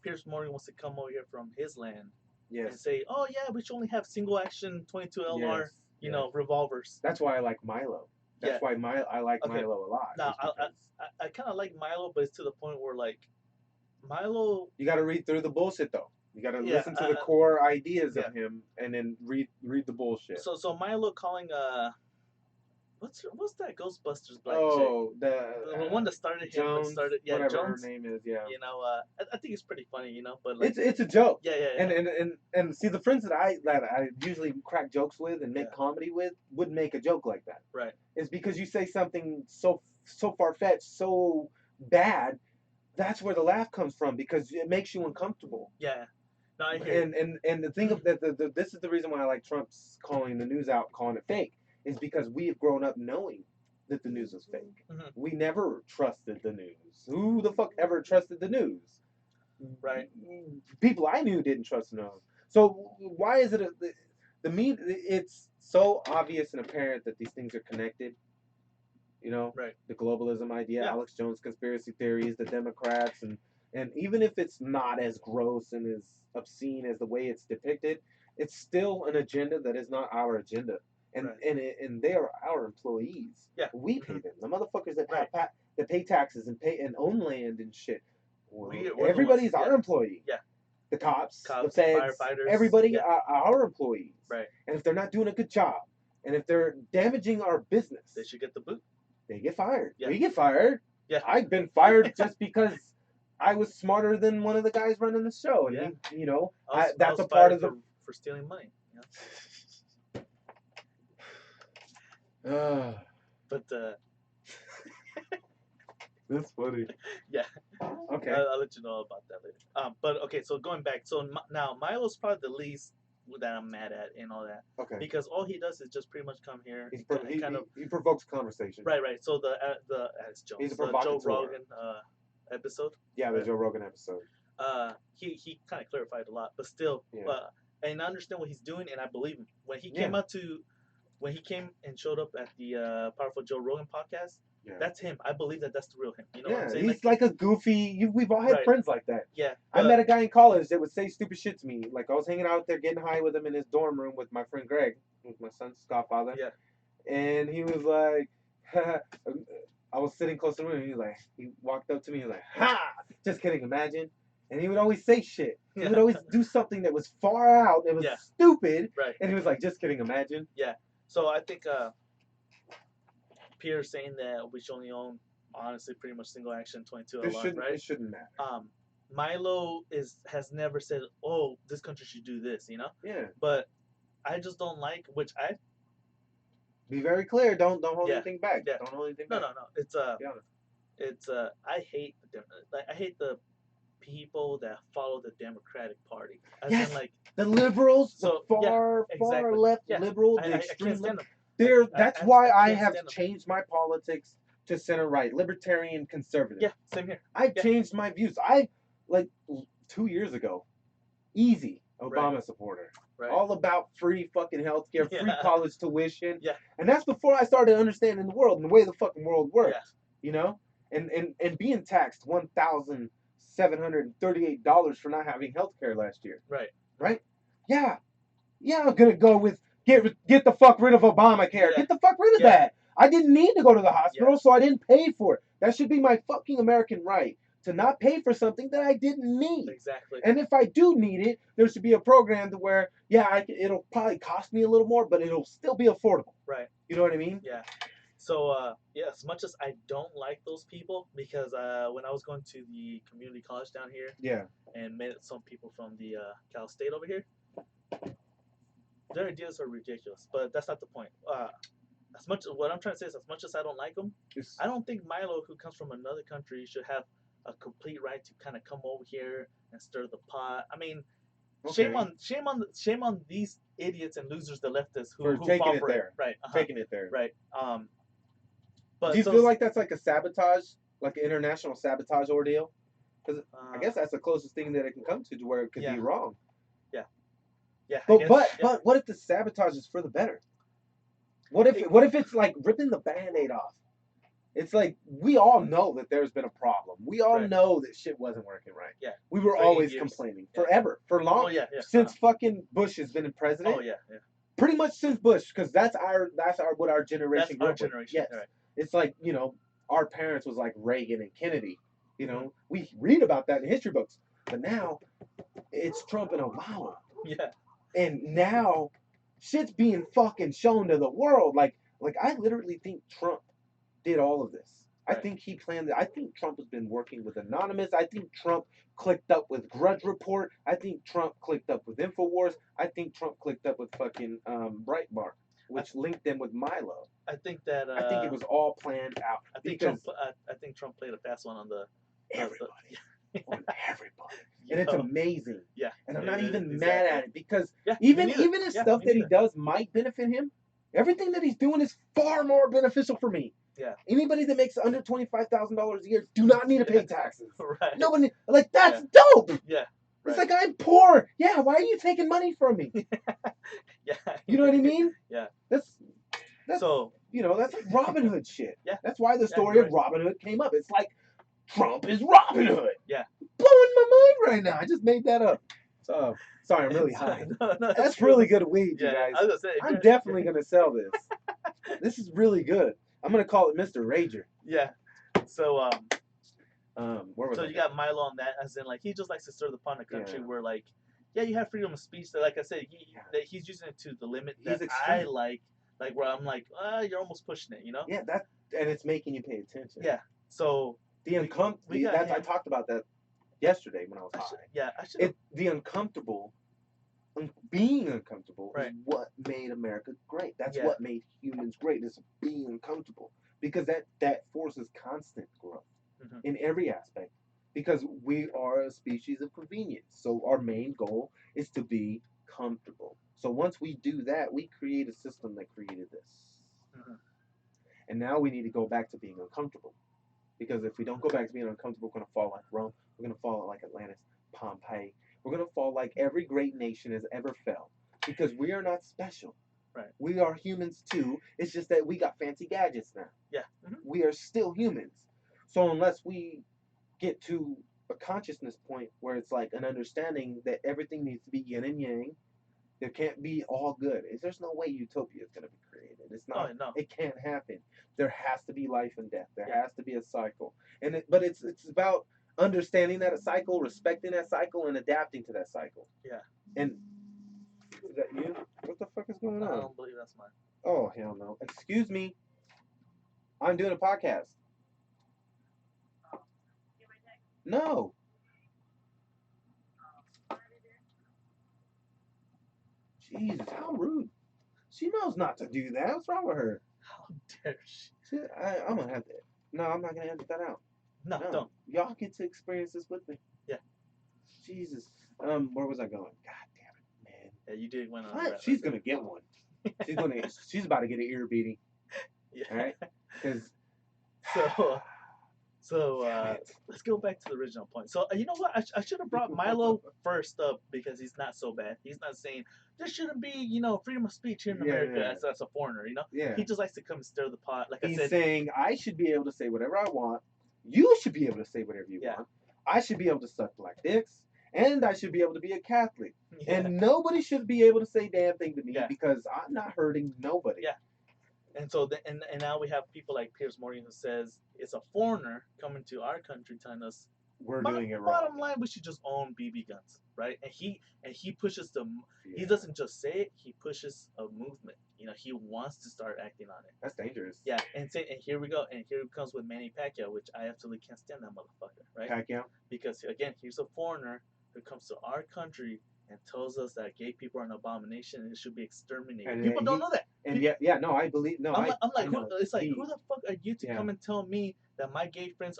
Piers Morgan wants to come over here from his land and Yes. say, "Oh yeah, we should only have single action 22 LR, Yes. you know, revolvers." That's why I like Milo. That's Yeah. why I like Okay. Milo a lot. Now, is because I kind of like Milo, but it's to the point where like Milo. you got to read through the bullshit though. You got to Yeah, listen to the core ideas yeah. of him, and then read the bullshit. So Milo calling what's that Ghostbusters black Oh, chick? the The one that started him, Jones, started whatever Jones. her name is, yeah. You know, I think it's pretty funny, you know, but like It's a joke. yeah. And see, the friends that I usually crack jokes with and make comedy with would make a joke like that. Right. It's because you say something so far fetched, so bad, that's where the laugh comes from, because it makes you uncomfortable. Yeah. No, I hear. And the thing of that, this is the reason why I like Trump's calling the news out, calling it fake, is because we have grown up knowing that the news was fake. Mhm. We never trusted the news. Who the fuck ever trusted the news? Right. People I knew didn't trust the news. So why is it the media, it's so obvious and apparent that these things are connected. You know, Right. The globalism idea, Yeah. Alex Jones conspiracy theories, the Democrats, and even if it's not as gross and as obscene as the way it's depicted, it's still an agenda that is not our agenda. And Right. and they are our employees. Yeah. We pay them. The motherfuckers that Right. that pay taxes and own land and shit. Well, We're everybody's the ones, our employee. Yeah. The cops, the Cops, feds, firefighters, everybody yeah. are our employees. Right. And if they're not doing a good job, and if they're damaging our business, They should get the boot. they get fired. Yeah. We get fired. Yeah. I've been fired just because I was smarter than one of the guys running the show, and Yeah. he, you know, I that's was a part fired of the. for stealing money. But That's funny. Yeah. Okay. I'll let you know about that later. But okay, so going back, so now Milo's probably the least that I'm mad at and all that. Okay. Because all he does is just pretty much come here. He provokes conversation. Right. So the as Jones, He's a the provocateur. Joe Rogan episode. Yeah, the Joe Rogan episode. He kind of clarified a lot, but still, and I understand what he's doing, and I believe him. When he came and showed up at the Powerful Joe Rogan podcast, that's him. I believe that's the real him. You know what I'm saying? He's like a goofy. We've all had friends like that. Yeah. I met a guy in college that would say stupid shit to me. Like, I was hanging out there getting high with him in his dorm room with my friend Greg, who's my son's godfather. Yeah. And he was like, I was sitting close to him, and he walked up to me, and he was like, ha! Just kidding, imagine. And he would always say shit. He would always do something that was far out, it was stupid. Right. And he was like, just kidding, imagine. Yeah. So I think Pierre's saying that we should only own, honestly, pretty much single action 22 alone, right? It shouldn't matter. Milo has never said, oh, this country should do this, you know? Yeah. But I just don't like, which I... Be very clear. Don't hold anything back. Yeah. Don't hold anything back. No. I hate the people that follow the Democratic Party. As in, like, the liberals, so, the far left liberal, the extreme left. That's why I have changed my politics to center right, libertarian conservative. Yeah, same here. I've changed my views. I 2 years ago, easy Obama supporter. Right. All about free fucking healthcare, free college tuition. Yeah. And that's before I started understanding the world and the way the fucking world works. Yeah. You know? And being taxed $1,738 for not having healthcare last year. Right. Right? Yeah. Yeah, I'm gonna go with get the fuck rid of Obamacare. Yeah. Get the fuck rid of that. I didn't need to go to the hospital, so I didn't pay for it. That should be my fucking American right. To not pay for something that I didn't need. Exactly. And if I do need it, there should be a program to where, it'll probably cost me a little more, but it'll still be affordable. Right. You know what I mean? Yeah. So, as much as I don't like those people, because when I was going to the community college down here, and met some people from the Cal State over here, their ideas are ridiculous. But that's not the point. What I'm trying to say is, as much as I don't like them, I don't think Milo, who comes from another country, should have a complete right to kind of come over here and stir the pot. I mean, shame on these idiots and losers, the leftists who taking it for there, right? Taking it there, right? But do you feel like that's like a sabotage, like an international sabotage ordeal? Because I guess that's the closest thing that it can come to where it could be wrong. Yeah. But what if the sabotage is for the better? What if it's like ripping the Band-Aid off? It's like, we all know that there's been a problem. We all know that shit wasn't working right. Yeah. We were always complaining. Forever. For long. Oh, yeah. Since fucking Bush has been president. Oh, yeah. Pretty much since Bush, because that's what our generation grew up with. Our generation. Yes. Right. It's like, our parents was like Reagan and Kennedy. We read about that in history books. But now, it's Trump and Obama. Yeah. And now, shit's being fucking shown to the world. Like I literally think Trump did all of this. Right. I think he planned it. I think Trump has been working with Anonymous. I think Trump clicked up with Grudge Report. I think Trump clicked up with InfoWars. I think Trump clicked up with fucking Breitbart, which linked them with Milo. I think that I think it was all planned out. I think Trump played a fast one on the everybody. On everybody. And it's amazing. Yeah. And I'm not even mad at it because even if stuff that he does might benefit him, everything that he's doing is far more beneficial for me. Yeah. Anybody that makes under $25,000 a year do not need to pay taxes. Right. Nobody that's dope. Yeah. It's like, I'm poor. Yeah, why are you taking money from me? Yeah. You know what I mean? Yeah. That's so, that's like Robin Hood shit. Yeah. That's why the story of Robin Hood came up. It's like Trump is Robin Hood. Yeah. Blowing my mind right now. I just made that up. So sorry, I'm really high. No, that's really good weed, you yeah, guys. I was gonna say, I'm definitely gonna sell this. This is really good. I'm gonna call it Mr. Rager. Yeah. So where was so I you got Milo on that, as in like he just likes to stir the pot in a country where like, yeah, you have freedom of speech. So like I said, he's using it to the limit that I like where I'm like, you're almost pushing it, you know? Yeah, and it's making you pay attention. Yeah. So I talked about that yesterday when I was high. The uncomfortable, being uncomfortable is what made America great. That's what made humans great, is being uncomfortable. Because that forces constant growth in every aspect. Because we are a species of convenience. So our main goal is to be comfortable. So once we do that, we create a system that created this. And now we need to go back to being uncomfortable. Because if we don't go back to being uncomfortable, we're going to fall like Rome. We're going to fall like Atlantis, Pompeii. We're going to fall like every great nation has ever fell. Because we are not special. Right. We are humans too. It's just that we got fancy gadgets now. Yeah. We are still humans. So unless we get to a consciousness point where it's like an understanding that everything needs to be yin and yang, there can't be all good. There's no way utopia is going to be created. It's not. No. It can't happen. There has to be life and death. There has to be a cycle. But it's about understanding that a cycle, respecting that cycle, and adapting to that cycle. Yeah. And is that you? What the fuck is going on? I don't believe that's mine. Oh hell no! Excuse me. I'm doing a podcast. No. Jesus, how rude. She knows not to do that. What's wrong with her? How dare she? I'm going to have to. No, I'm not going to edit that out. No, don't. Y'all get to experience this with me. Yeah. Jesus. Where was I going? God damn it, man. Yeah, you did win on that. She's going to get one. She's about to get an ear beating. Yeah. All right? Because. So let's go back to the original point. So you know what? I should have brought Milo first up because he's not so bad. He's not saying there shouldn't be, freedom of speech here in America as a foreigner, Yeah. He just likes to come and stir the pot. Like he's I said, saying I should be able to say whatever I want. You should be able to say whatever you want. I should be able to suck black dicks. And I should be able to be a Catholic. Yeah. And nobody should be able to say damn thing to me because I'm not hurting nobody. Yeah. And so, and now we have people like Piers Morgan who says it's a foreigner coming to our country telling us we're doing it wrong. Bottom line, we should just own BB guns, right? And he pushes he doesn't just say it; he pushes a movement. He wants to start acting on it. That's dangerous. Yeah, and here we go, and here it comes with Manny Pacquiao, which I absolutely can't stand that motherfucker, right? Pacquiao, because again, he's a foreigner who comes to our country and tells us that gay people are an abomination and it should be exterminated. And people don't know that. And no, I believe no. I'm like, who the fuck are you to come and tell me that my gay friends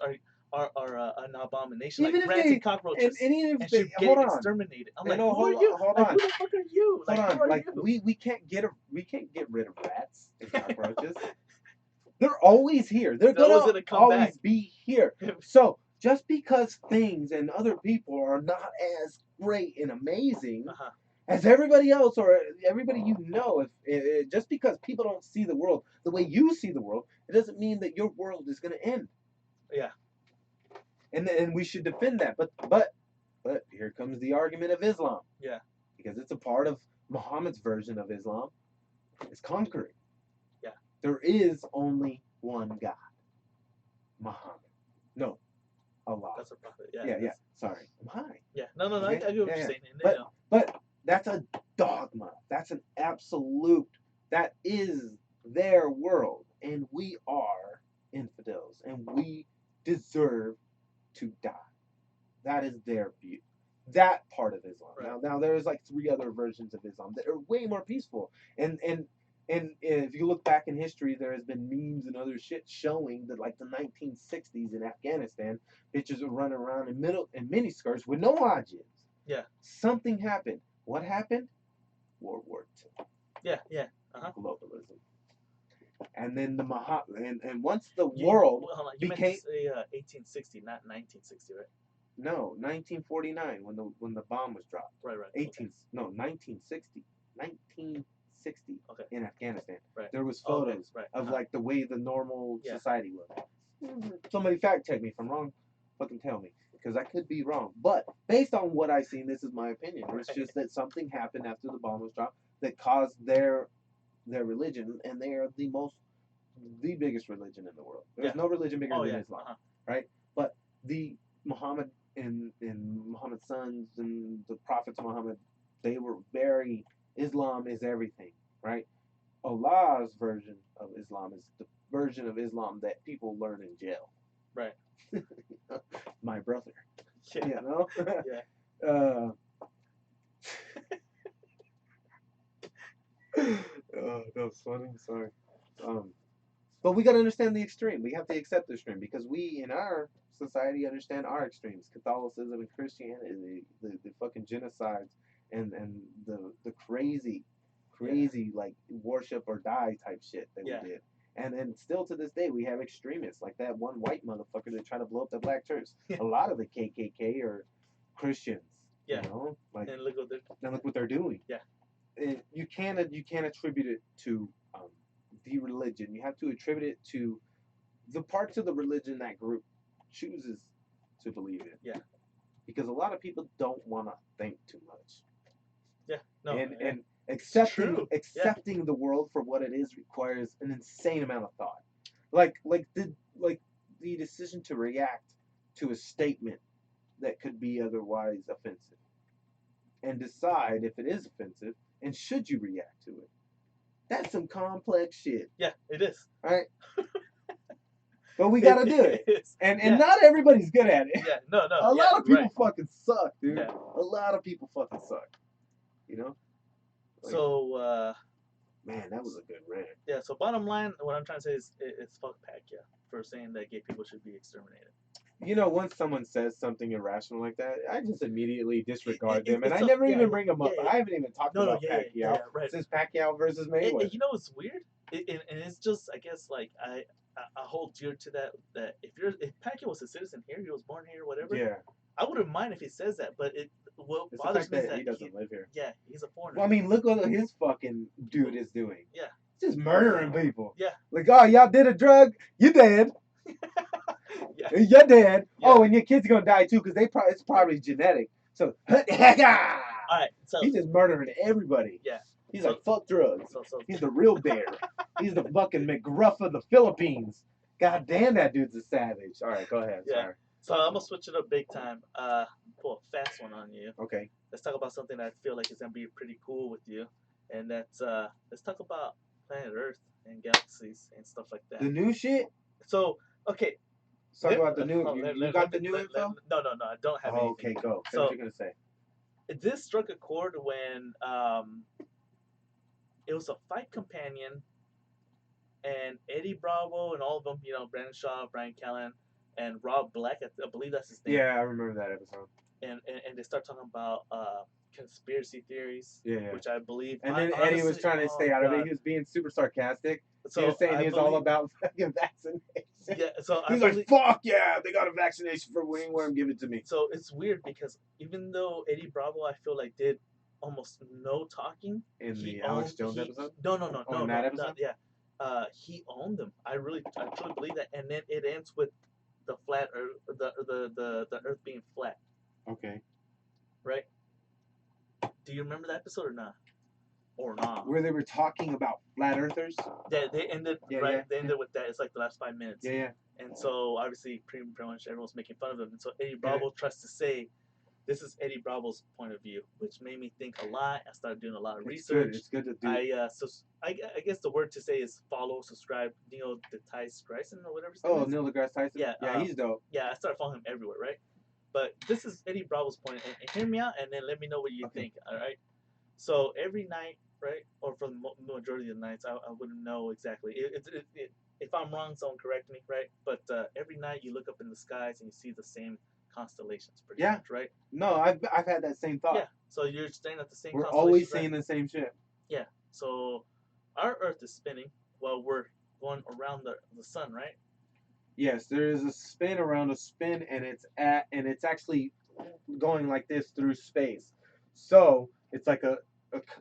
are an abomination, even like rats and cockroaches, and should get exterminated? I'm like, who are you? Hold on. Who the fuck are you? Hold on. Like we can't get rid of rats and cockroaches. They're always here. They're gonna always be here. So just because things and other people are not as great and amazing as everybody else or everybody if just because people don't see the world the way you see the world, it doesn't mean that your world is going to end. Yeah. And we should defend that. But here comes the argument of Islam. Yeah. Because it's a part of Muhammad's version of Islam. It's conquering. Yeah. There is only one God. Muhammad. No. Allah. That's a prophet. Yeah. Sorry. I'm high. Yeah. No. Okay. I get what you're saying. But that's a dogma. That's an absolute. That is their world. And we are infidels. And we deserve to die. That is their view. That part of Islam. Right. Now there's like 3 other versions of Islam that are way more peaceful. And if you look back in history, there has been memes and other shit showing that like the 1960s in Afghanistan, bitches were running around in miniskirts with no hijabs. Yeah. Something happened. What happened? World War II. Yeah. Globalism. And then and once the world you became... meant to say 1860, not 1960, right? No, 1949 when the bomb was dropped. Right. 1960. 1960 Okay. in Afghanistan. Right. There was photos of like the way the normal society was. Somebody fact check me if I'm wrong. Fucking tell me, because I could be wrong. But based on what I've seen, this is my opinion. It's just that something happened after the bomb was dropped that caused their religion, and they are the biggest religion in the world. There's no religion bigger than Islam, right? But the Muhammad and Muhammad's sons and the prophets of Muhammad, they were Islam is everything, right? Allah's version of Islam is the version of Islam that people learn in jail. Right. My brother. Yeah. You know? Yeah. Oh, that was funny. Sorry. But we gotta understand the extreme. We have to accept the extreme because we in our society understand our extremes: Catholicism and Christianity, the fucking genocides, and the crazy like worship or die type shit that we did. And still to this day we have extremists like that one white motherfucker that tried to blow up the black church. A lot of the KKK are Christians. Yeah. You know, like and look what they're doing. Yeah. You can't attribute it to the religion. You have to attribute it to the parts of the religion that group chooses to believe in. Yeah. Because a lot of don't want to think too much. Yeah. No. And accepting the world for what it is requires an insane amount of thought. Like the decision to react to a statement that could be otherwise offensive, and decide if it is offensive and should you react to it. That's some complex shit. Yeah, it is. All right. But we gotta do it. And yeah. Not everybody's good at it. Yeah, no. A lot of people fucking suck, dude. Yeah. A lot of people fucking suck. You know? Like, so, man, that was a good rant. Yeah, so bottom line, what I'm trying to say is it's fuck Pacquiao for saying that gay people should be exterminated. You know, once someone says something irrational like that, I just immediately disregard them, and I never even bring them up. I haven't even talked about Pacquiao since Pacquiao versus Mayweather. You know what's weird? And it's just, I guess, like I hold dear to that if Pacquiao was a citizen here, he was born here, whatever. Yeah. I wouldn't mind if he says that, but what it's bothers me is that he doesn't live here. Yeah, he's a foreigner. Well, I mean, look what his fucking dude is doing. Yeah. Just murdering people. Yeah. Like, oh, y'all did a drug, you dead. Yeah. You're dead. Yeah. Oh, and your kid's gonna die too because it's probably genetic. So, all right. So he's just murdering everybody. Yeah. He's like, fuck drugs. So he's the real bear. He's the fucking McGruff of the Philippines. God damn, that dude's a savage. All right, go ahead. Yeah. Sorry. So I'm gonna switch it up big time. Pull a fast one on you. Okay. Let's talk about something that I feel like is gonna be pretty cool with you, and that's let's talk about planet Earth and galaxies and stuff like that. The new shit. So okay. Let's talk about the new. You got the new info? No, I don't have anything. Okay, go. Say what you're gonna say. This struck a chord when it was a fight companion, and Eddie Bravo and all of them, you know, Brandon Shaw, Brian Callen, and Rob Black, I believe that's his name. Yeah, I remember that episode. And they start talking about conspiracy theories, yeah. which I believe. And then Eddie was trying to stay out of it. He was being super sarcastic. So he was saying he was all about fucking vaccination. Yeah, so he's like, fuck yeah, they got a vaccination for wingworm, give it to me. So it's weird because even though Eddie Bravo, I feel like did almost no talking in the Alex Jones episode. No, that episode. He owned them. I truly believe that. And then it ends with the flat Earth, the Earth being flat. Okay. Right. Do you remember that episode or not? Or not? Where they were talking about flat earthers. They ended They ended with that. It's like the last 5 minutes. Yeah. And so obviously, pretty much everyone's making fun of him. And so Eddie Bravo tries to say, "This is Eddie Bravo's point of view," which made me think a lot. I started doing a lot of research. It's good to do. I guess the word to say is follow, subscribe, Neil deGrasse Tyson or whatever. Neil deGrasse Tyson. Yeah, he's dope. Yeah, I started following him everywhere, right? But this is Eddie Bravo's point, and hear me out, and then let me know what you think. All right. So every night, right, or for the majority of the nights, I wouldn't know exactly. If I'm wrong, someone correct me, right? But every night you look up in the skies and you see the same constellations, pretty much, right? No, I've had that same thought. Yeah. So you're staying at the same. We're always seeing the same shit. Yeah. So our Earth is spinning while we're going around the sun, right? Yes, there is a spin around a spin, and it's actually going like this through space. So it's like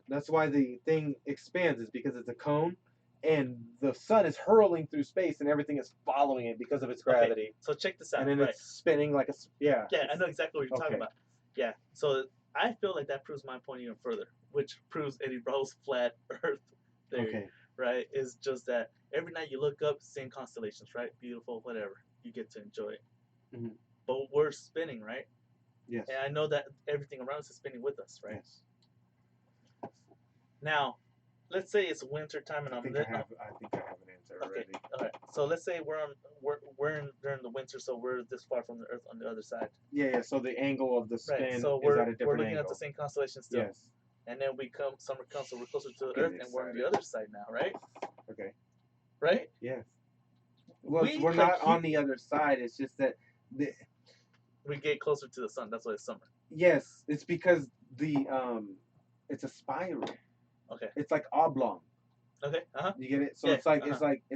that's why the thing expands, is because it's a cone, and the sun is hurling through space, and everything is following it because of its gravity. Okay, so check this out. And then right. it's spinning like yeah. Yeah, I know exactly what you're talking Okay. about. Yeah, so I feel like that proves my point even further, which proves Eddie Bravo's flat Earth theory. Okay. Right? Is just that every night you look up, seeing constellations, right? Beautiful, whatever. You get to enjoy it. Mhm. But we're spinning, right? Yes. And I know that everything around us is spinning with us, right? Yes. Now, let's say it's winter time and I think I have an answer already. All right. So let's say we're in during the winter, so we're this far from the Earth on the other side. Yeah. So the angle of the spin Right. So is at a different we're looking angle. at the same constellation still. Yes. And then summer comes, so we're closer to the Getting Earth, and we're on the excited. other side now, right? Okay. Right? Yes. Well, we're not on the other side. It's just that we get closer to the sun. That's why it's summer. Yes, it's because it's a spiral. Okay. It's like oblong. Okay. You get it? So Yeah,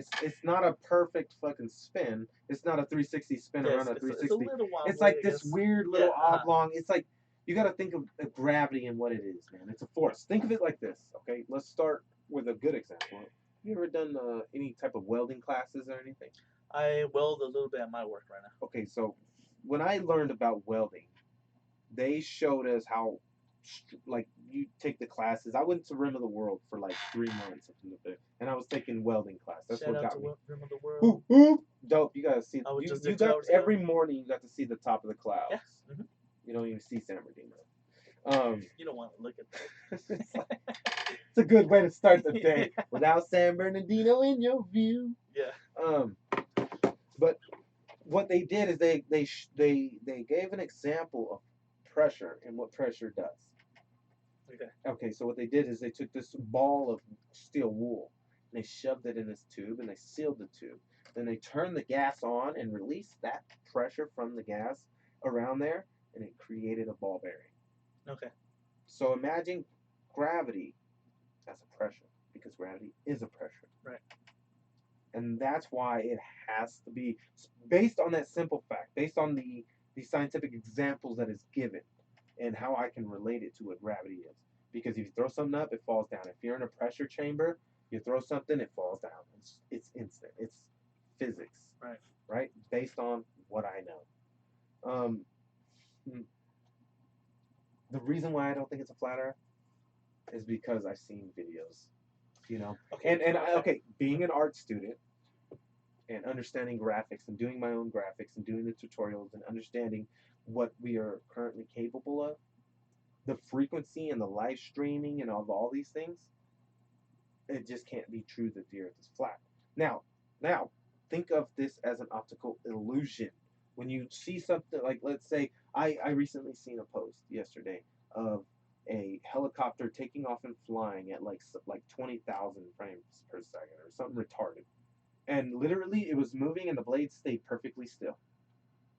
it's not a perfect fucking spin. It's not a 360 spin around a 360. It's a little wobbly, it's like this weird little oblong. It's like you got to think of gravity and what it is, man. It's a force. Think of it like this. Okay, let's start with a good example. Have you ever done any type of welding classes or anything? I weld a little bit at my work right now. Okay, so when I learned about welding, they showed us how, like, you take the classes. I went to Rim of the World for like 3 months, and I was taking welding class. That's Shout what out got to me. Rim of the World. Ooh, dope! You gotta see. You got every morning. You got to see the top of the clouds. Yeah. Mm-hmm. You don't even see San Bernardino. You don't want to look at that. It's a good way to start the day without San Bernardino in your view. Yeah. But what they did is they gave an example of pressure and what pressure does. Okay, so what they did is they took this ball of steel wool and they shoved it in this tube and they sealed the tube. Then they turned the gas on and released that pressure from the gas around there, and it created a ball bearing. Okay. So imagine gravity as a pressure, because gravity is a pressure. Right. And that's why it has to be based on that simple fact, based on the scientific examples that is given, and how I can relate it to what gravity is. Because if you throw something up, it falls down. If you're in a pressure chamber, you throw something, it falls down. It's instant. It's physics. Right. Right? Based on what I know. The reason why I don't think it's a flat Earth is because I've seen videos. You know? Okay, being an art student and understanding graphics and doing my own graphics and doing the tutorials and understanding what we are currently capable of, the frequency and the live streaming and of all these things, it just can't be true that the Earth is flat. Now, think of this as an optical illusion. When you see something like, let's say, I recently seen a post yesterday of a helicopter taking off and flying at like 20,000 frames per second or something retarded. And literally, it was moving and the blades stayed perfectly still.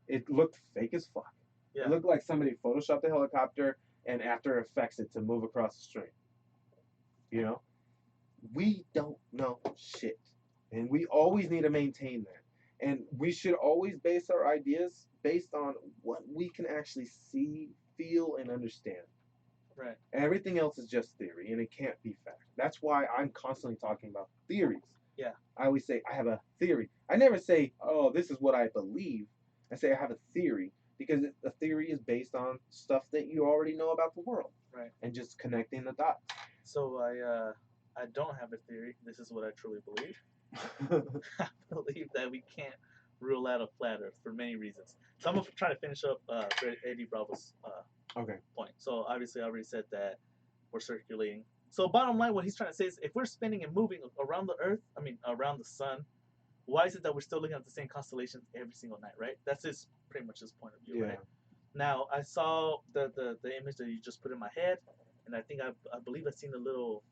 It looked fake as fuck. Yeah. It looked like somebody photoshopped the helicopter and After Effects it to move across the street. You know? We don't know shit. And we always need to maintain that. And we should always base our ideas based on what we can actually see, feel, and understand. Right. Everything else is just theory, and it can't be fact. That's why I'm constantly talking about theories. Yeah. I always say, I have a theory. I never say, oh, this is what I believe. I say, I have a theory, because the theory is based on stuff that you already know about the world. Right. And just connecting the dots. So I don't have a theory. This is what I truly believe. I believe that we can't rule out a flat Earth for many reasons. So I'm going to try to finish up Eddie Bravo's point. So obviously I already said that we're circulating. So bottom line, what he's trying to say is, if we're spinning and moving around the Earth, around the sun, why is it that we're still looking at the same constellations every single night, right? That's pretty much his point of view, right? Now, I saw the image that you just put in my head, and I think I believe I've seen a little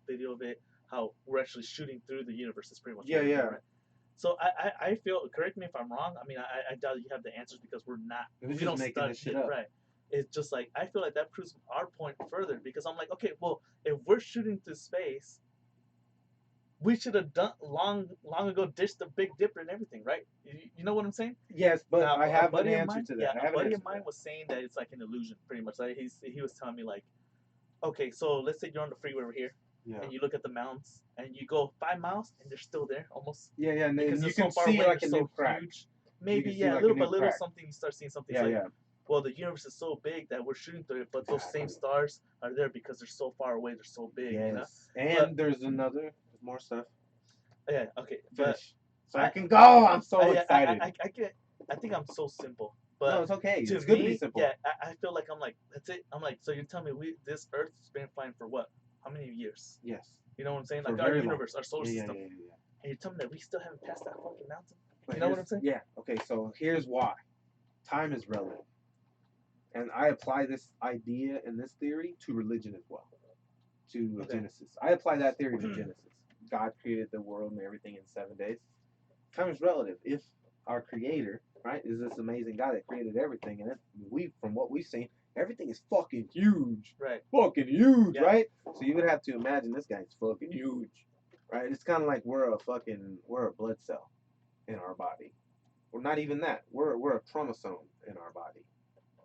video of it, how we're actually shooting through the universe. Is pretty much what we're doing, right? So I feel, correct me if I'm wrong. I doubt you have the answers because we don't study this shit up. Right. It's just like, I feel like that proves our point further, because I'm like, okay, well, if we're shooting through space, we should have done long ago dished the Big Dipper and everything, right? You know what I'm saying? Yes, but Now, I have an buddy of answer mine, to that. yeah, I a have an buddy answer of to mine that. was saying that it's like an illusion, pretty much. Like he was telling me like, okay, so let's say you're on the freeway over here, Yeah. and you look at the mountains, and you go 5 miles, and they're still there almost. Yeah, and Because you they're can so far see away, like they're a so new crack. huge. Maybe see, like, a little new by little crack. something you start seeing something. Yeah, It's like, well, the universe is so big that we're shooting through it, but those same stars are there because they're so far away, they're so big. Yes. You know? And But- there's more stuff. Yeah, okay, Finish. but So I can go. I'm so excited. I think I'm so simple, No, but it's okay. to It's good me, to be simple. yeah, I feel like I'm like, that's it. I'm like, so you're telling me this Earth's been flying for what? How many years? Yes. You know what I'm saying? For Like our very long. universe, our solar Yeah, system. yeah. And you're telling me that we still haven't passed that fucking mountain? But You know what I'm saying? Yeah. Okay. So here's why. Time is relative, and I apply this idea and this theory to religion as well. To Okay. Genesis, I apply that theory to Genesis. God created the world and everything in 7 days. Time is relative. If our Creator, right, is this amazing God that created everything, and from what we've seen, everything is fucking huge. Right. Fucking huge, Yeah. right? So you would have to imagine this guy's fucking huge, right? It's kind of like we're a blood cell in our body. We're not even that. We're a chromosome in our body,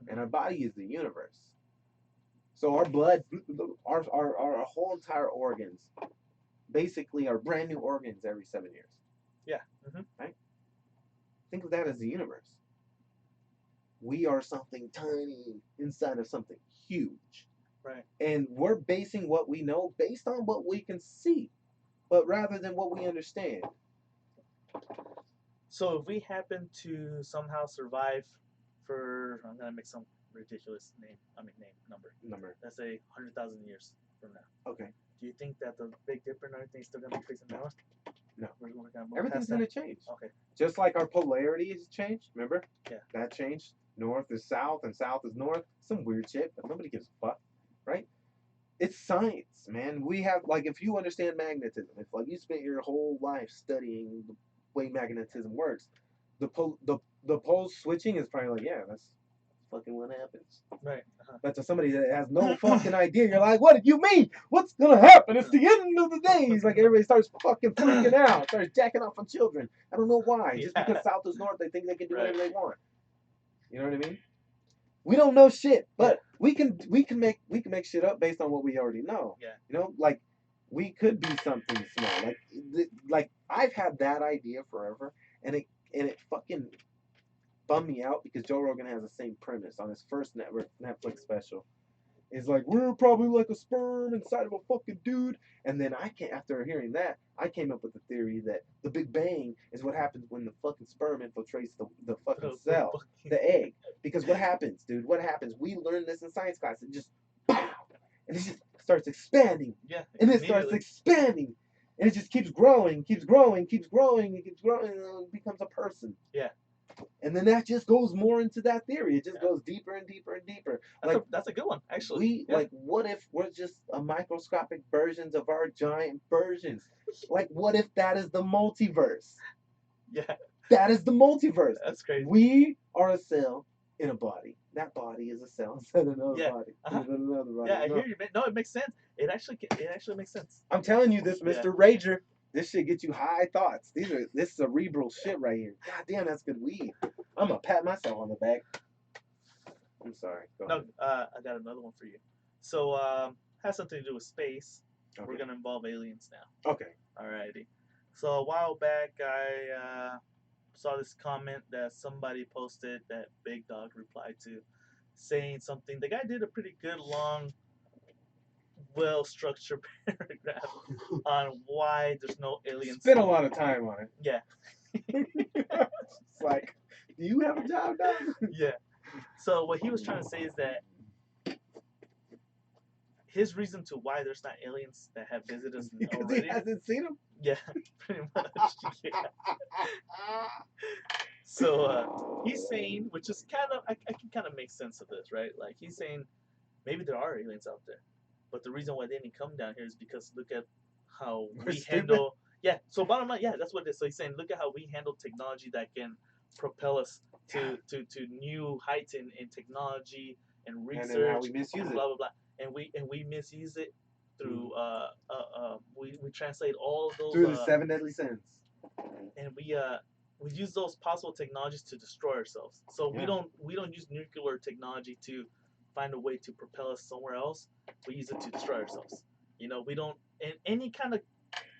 and our body is the universe. So our blood, our whole entire organs, basically are brand new organs every 7 years. Yeah. Right? Think of that as the universe. We are something tiny inside of something huge. Right. And we're basing what we know based on what we can see, but rather than what we understand. So if we happen to somehow survive for, I'm gonna make some ridiculous number. Let's say 100,000 years from now. Okay. Do you think that the Big Dipper and everything's still gonna be facing north? No. We're gonna move Everything's past going that? to change. Okay. Just like our polarity has changed, remember? Yeah. That changed. North is south and south is north. Some weird shit, but nobody gives a fuck, right? It's science, man. We have, like, if you understand magnetism, if, like, you spent your whole life studying the way magnetism works, the pole switching is probably like, yeah, that's fucking what happens. Right. But to somebody that has no fucking idea, you're like, what do you mean? What's gonna happen? It's the end of the days. Like, everybody starts fucking freaking out, starts jacking off on children. I don't know why. Just Yeah. because south is north, they think they can do Right. whatever they want. You know what I mean? We don't know shit, but we can make shit up based on what we already know. Yeah. You know, like we could be something small. Like I've had that idea forever, and it fucking bummed me out because Joe Rogan has the same premise on his first Netflix special. It's like, we're probably like a sperm inside of a fucking dude. And then after hearing that, I came up with the theory that the Big Bang is what happens when the fucking sperm infiltrates the fucking cell, the egg. Because what happens, dude? What happens? We learned this in science class. It just, pow! And it just starts expanding. Yeah. And it starts expanding. And it just keeps growing, keeps growing, keeps growing, and keeps growing, and it becomes a person. Yeah. And then that just goes more into that theory. It just goes deeper and deeper and deeper. That's a good one, actually. What if we're just a microscopic versions of our giant versions? Like, what if that is the multiverse? Yeah. That is the multiverse. That's crazy. We are a cell in a body. That body is a cell inside another body. Another body. Yeah, I hear you, man. No, it makes sense. It actually makes sense. I'm telling you this, Mr. Rager. This shit gets you high thoughts. This cerebral shit right here. God damn, that's good weed. I'm gonna pat myself on the back. I'm sorry. Go ahead. I got another one for you. So, has something to do with space. Okay. We're gonna involve aliens now. Okay. Alrighty. So a while back, I saw this comment that somebody posted that Big Dog replied to, saying something. The guy did a pretty good, long, well-structured paragraph on why there's no aliens. Spent a lot of time on it. Yeah. It's like, do you have a job now? Yeah. So what he was trying to say is that his reason to why there's not aliens that have visited us Because already. he hasn't seen them. Yeah, pretty much. Yeah. So he's saying, which is kind of, I can kind of make sense of this, right? Like he's saying, maybe there are aliens out there, but the reason why they didn't come down here is because look at how we handle. Yeah. So bottom line, yeah, that's what it is. So he's saying, look at how we handle technology that can propel us to new heights in technology and research. And then how we misuse and it. blah blah blah, and we misuse it through we translate all of those through the 7 deadly sins, and we use those possible technologies to destroy ourselves. So we don't use nuclear technology to find a way to propel us somewhere else. We use it to destroy ourselves. You know, we don't in any kind of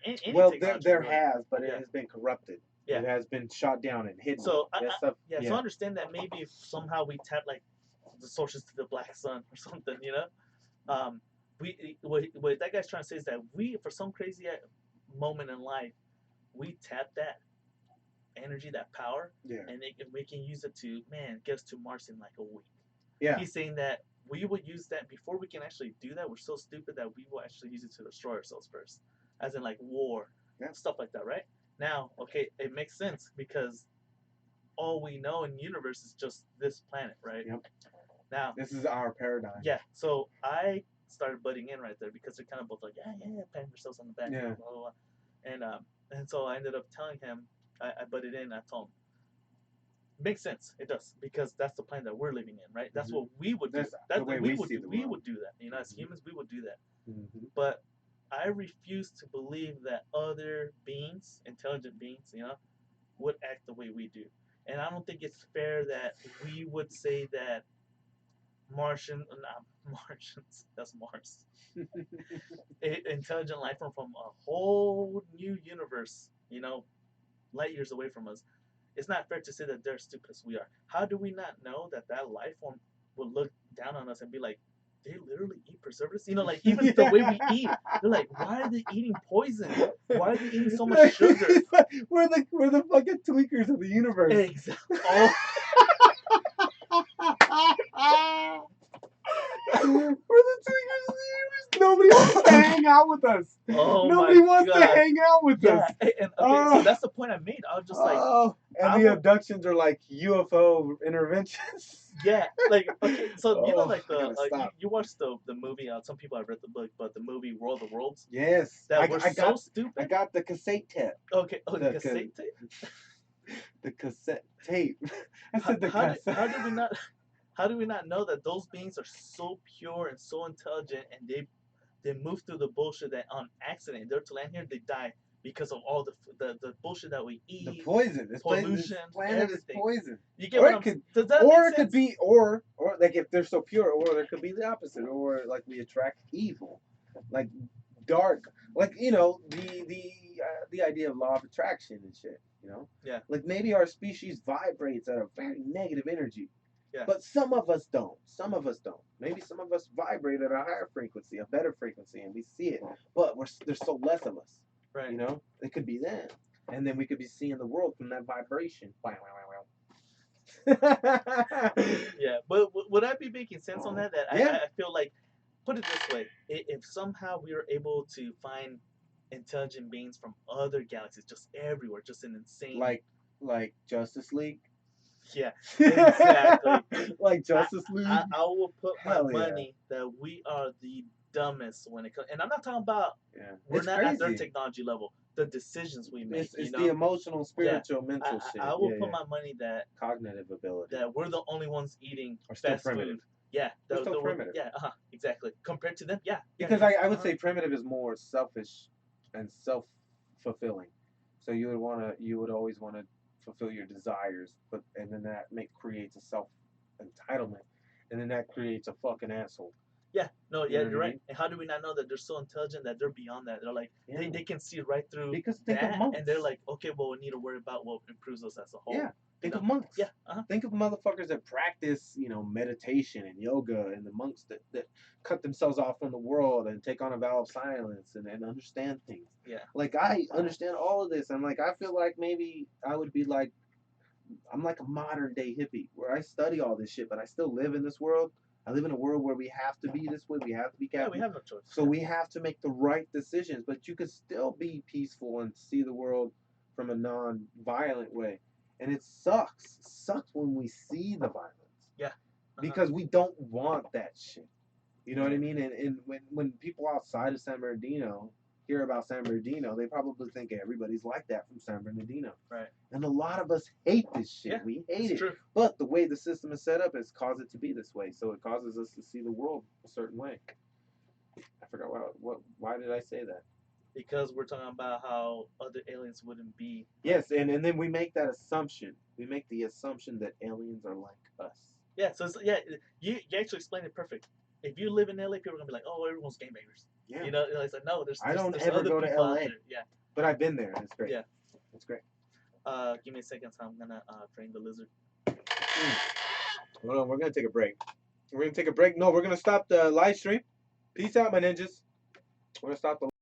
any well, technology. there really. has, but it has been corrupted. Yeah. It has been shot down and hidden. So So I understand that maybe if somehow we tap like the sources to the black sun or something, you know. What that guy's trying to say is that we, for some crazy moment in life, we tap that energy, that power, and we can use it to get us to Mars in like a week. Yeah. He's saying that we would use that before we can actually do that. We're so stupid that we will actually use it to destroy ourselves first, as in like war, stuff like that, right? Now, okay, it makes sense because all we know in the universe is just this planet, right? Yep. Now, this is our paradigm. Yeah. So I started butting in right there because they're kind of both like, yeah, patting themselves on the back, blah, blah, blah. And so I ended up telling him, I butted in. I told him, makes sense. It does because that's the planet that we're living in, right? That's what we would do. That's the way we would do. We would do that. You know, as humans, we would do that. But I refuse to believe that other beings, intelligent beings, you know, would act the way we do. And I don't think it's fair that we would say that Martians, that's Mars. Intelligent life form from a whole new universe, you know, light years away from us. It's not fair to say that they're stupid as we are. How do we not know that life form will look down on us and be like, they literally eat preservatives? You know, like even the way we eat, they're like, why are they eating poison? Why are they eating so much sugar? We're the fucking tweakers of the universe. Exactly. We're the tweakers of the universe. Nobody wants to hang out with us. Nobody wants to hang out with us. And so that's the point I made. I was just like, and the abductions are like UFO interventions. Yeah, like okay, so you know, like you watched the movie. Some people have read the book, but the movie World of Worlds. Yes, that was so stupid. I got the cassette tape. Okay, the cassette tape. The cassette tape. I said the cassette. How do we not know that those beings are so pure and so intelligent, and they move through the bullshit that on accident they're to land here, they die because of all the bullshit that we eat, the poison, pollution, this planet everything. is poison. You get or what does that or it could be, or like if they're so pure, or there could be the opposite, or like we attract evil, like dark, like you know the idea of law of attraction and shit. You know, like maybe our species vibrates at a very negative energy. Yeah. But some of us don't. Some of us don't. Maybe some of us vibrate at a higher frequency, a better frequency, and we see it. But there's so less of us. Right. You know? It could be them. And then we could be seeing the world from that vibration. Yeah. But would I be making sense on that? I feel like, put it this way. If somehow we were able to find intelligent beings from other galaxies, just everywhere, just an insane... Like Justice League? Yeah, exactly. Like Justice League. I will put my money that we are the dumbest when it comes. And I'm not talking about we're not at their technology level. The decisions we make. It's the emotional, spiritual, mental shit. I will put my money that cognitive ability. That we're the only ones eating fast food. Yeah, we're still primitive. Yeah, exactly. Compared to them, Because I would say primitive is more selfish and self-fulfilling. So you would always want to fulfill your desires, and then that creates a self entitlement, and then that creates a fucking asshole. Yeah, no, you're right. And how do we not know that they're so intelligent that they're beyond that? They're like they can see right through that, and they're like, okay, well, we need to worry about what improves us as a whole. Yeah, think of monks. Yeah, think of motherfuckers that practice, meditation and yoga, and the monks that cut themselves off from the world and take on a vow of silence and understand things. Yeah, like I understand all of this. I'm like, I feel like maybe I would be like, I'm like a modern day hippie where I study all this shit, but I still live in this world. I live in a world where we have to be this way. We have to be capable. Yeah, we have no choice. So we have to make the right decisions, but you can still be peaceful and see the world from a non-violent way. And it sucks. It sucks when we see the violence. Yeah. Because we don't want that shit. You know what I mean? And when people outside of San Bernardino hear about San Bernardino, they probably think everybody's like that from San Bernardino. Right. And a lot of us hate this shit. Yeah, we hate it. True. But the way the system is set up has caused it to be this way. So it causes us to see the world a certain way. I forgot why did I say that? Because we're talking about how other aliens wouldn't be. Yes, and then we make that assumption. We make the assumption that aliens are like us. Yeah, so you actually explained it perfect. If you live in LA, people are gonna be like, "Oh, everyone's gangbangers." Yeah. You know, it's like, no, I don't there's ever other go to people out LA. there. Yeah. But I've been there. It's great. Yeah. It's great. Give me a second, so I'm gonna drain the lizard. Hold on, we're gonna take a break. We're gonna take a break. No, we're gonna stop the live stream. Peace out, my ninjas. We're gonna stop the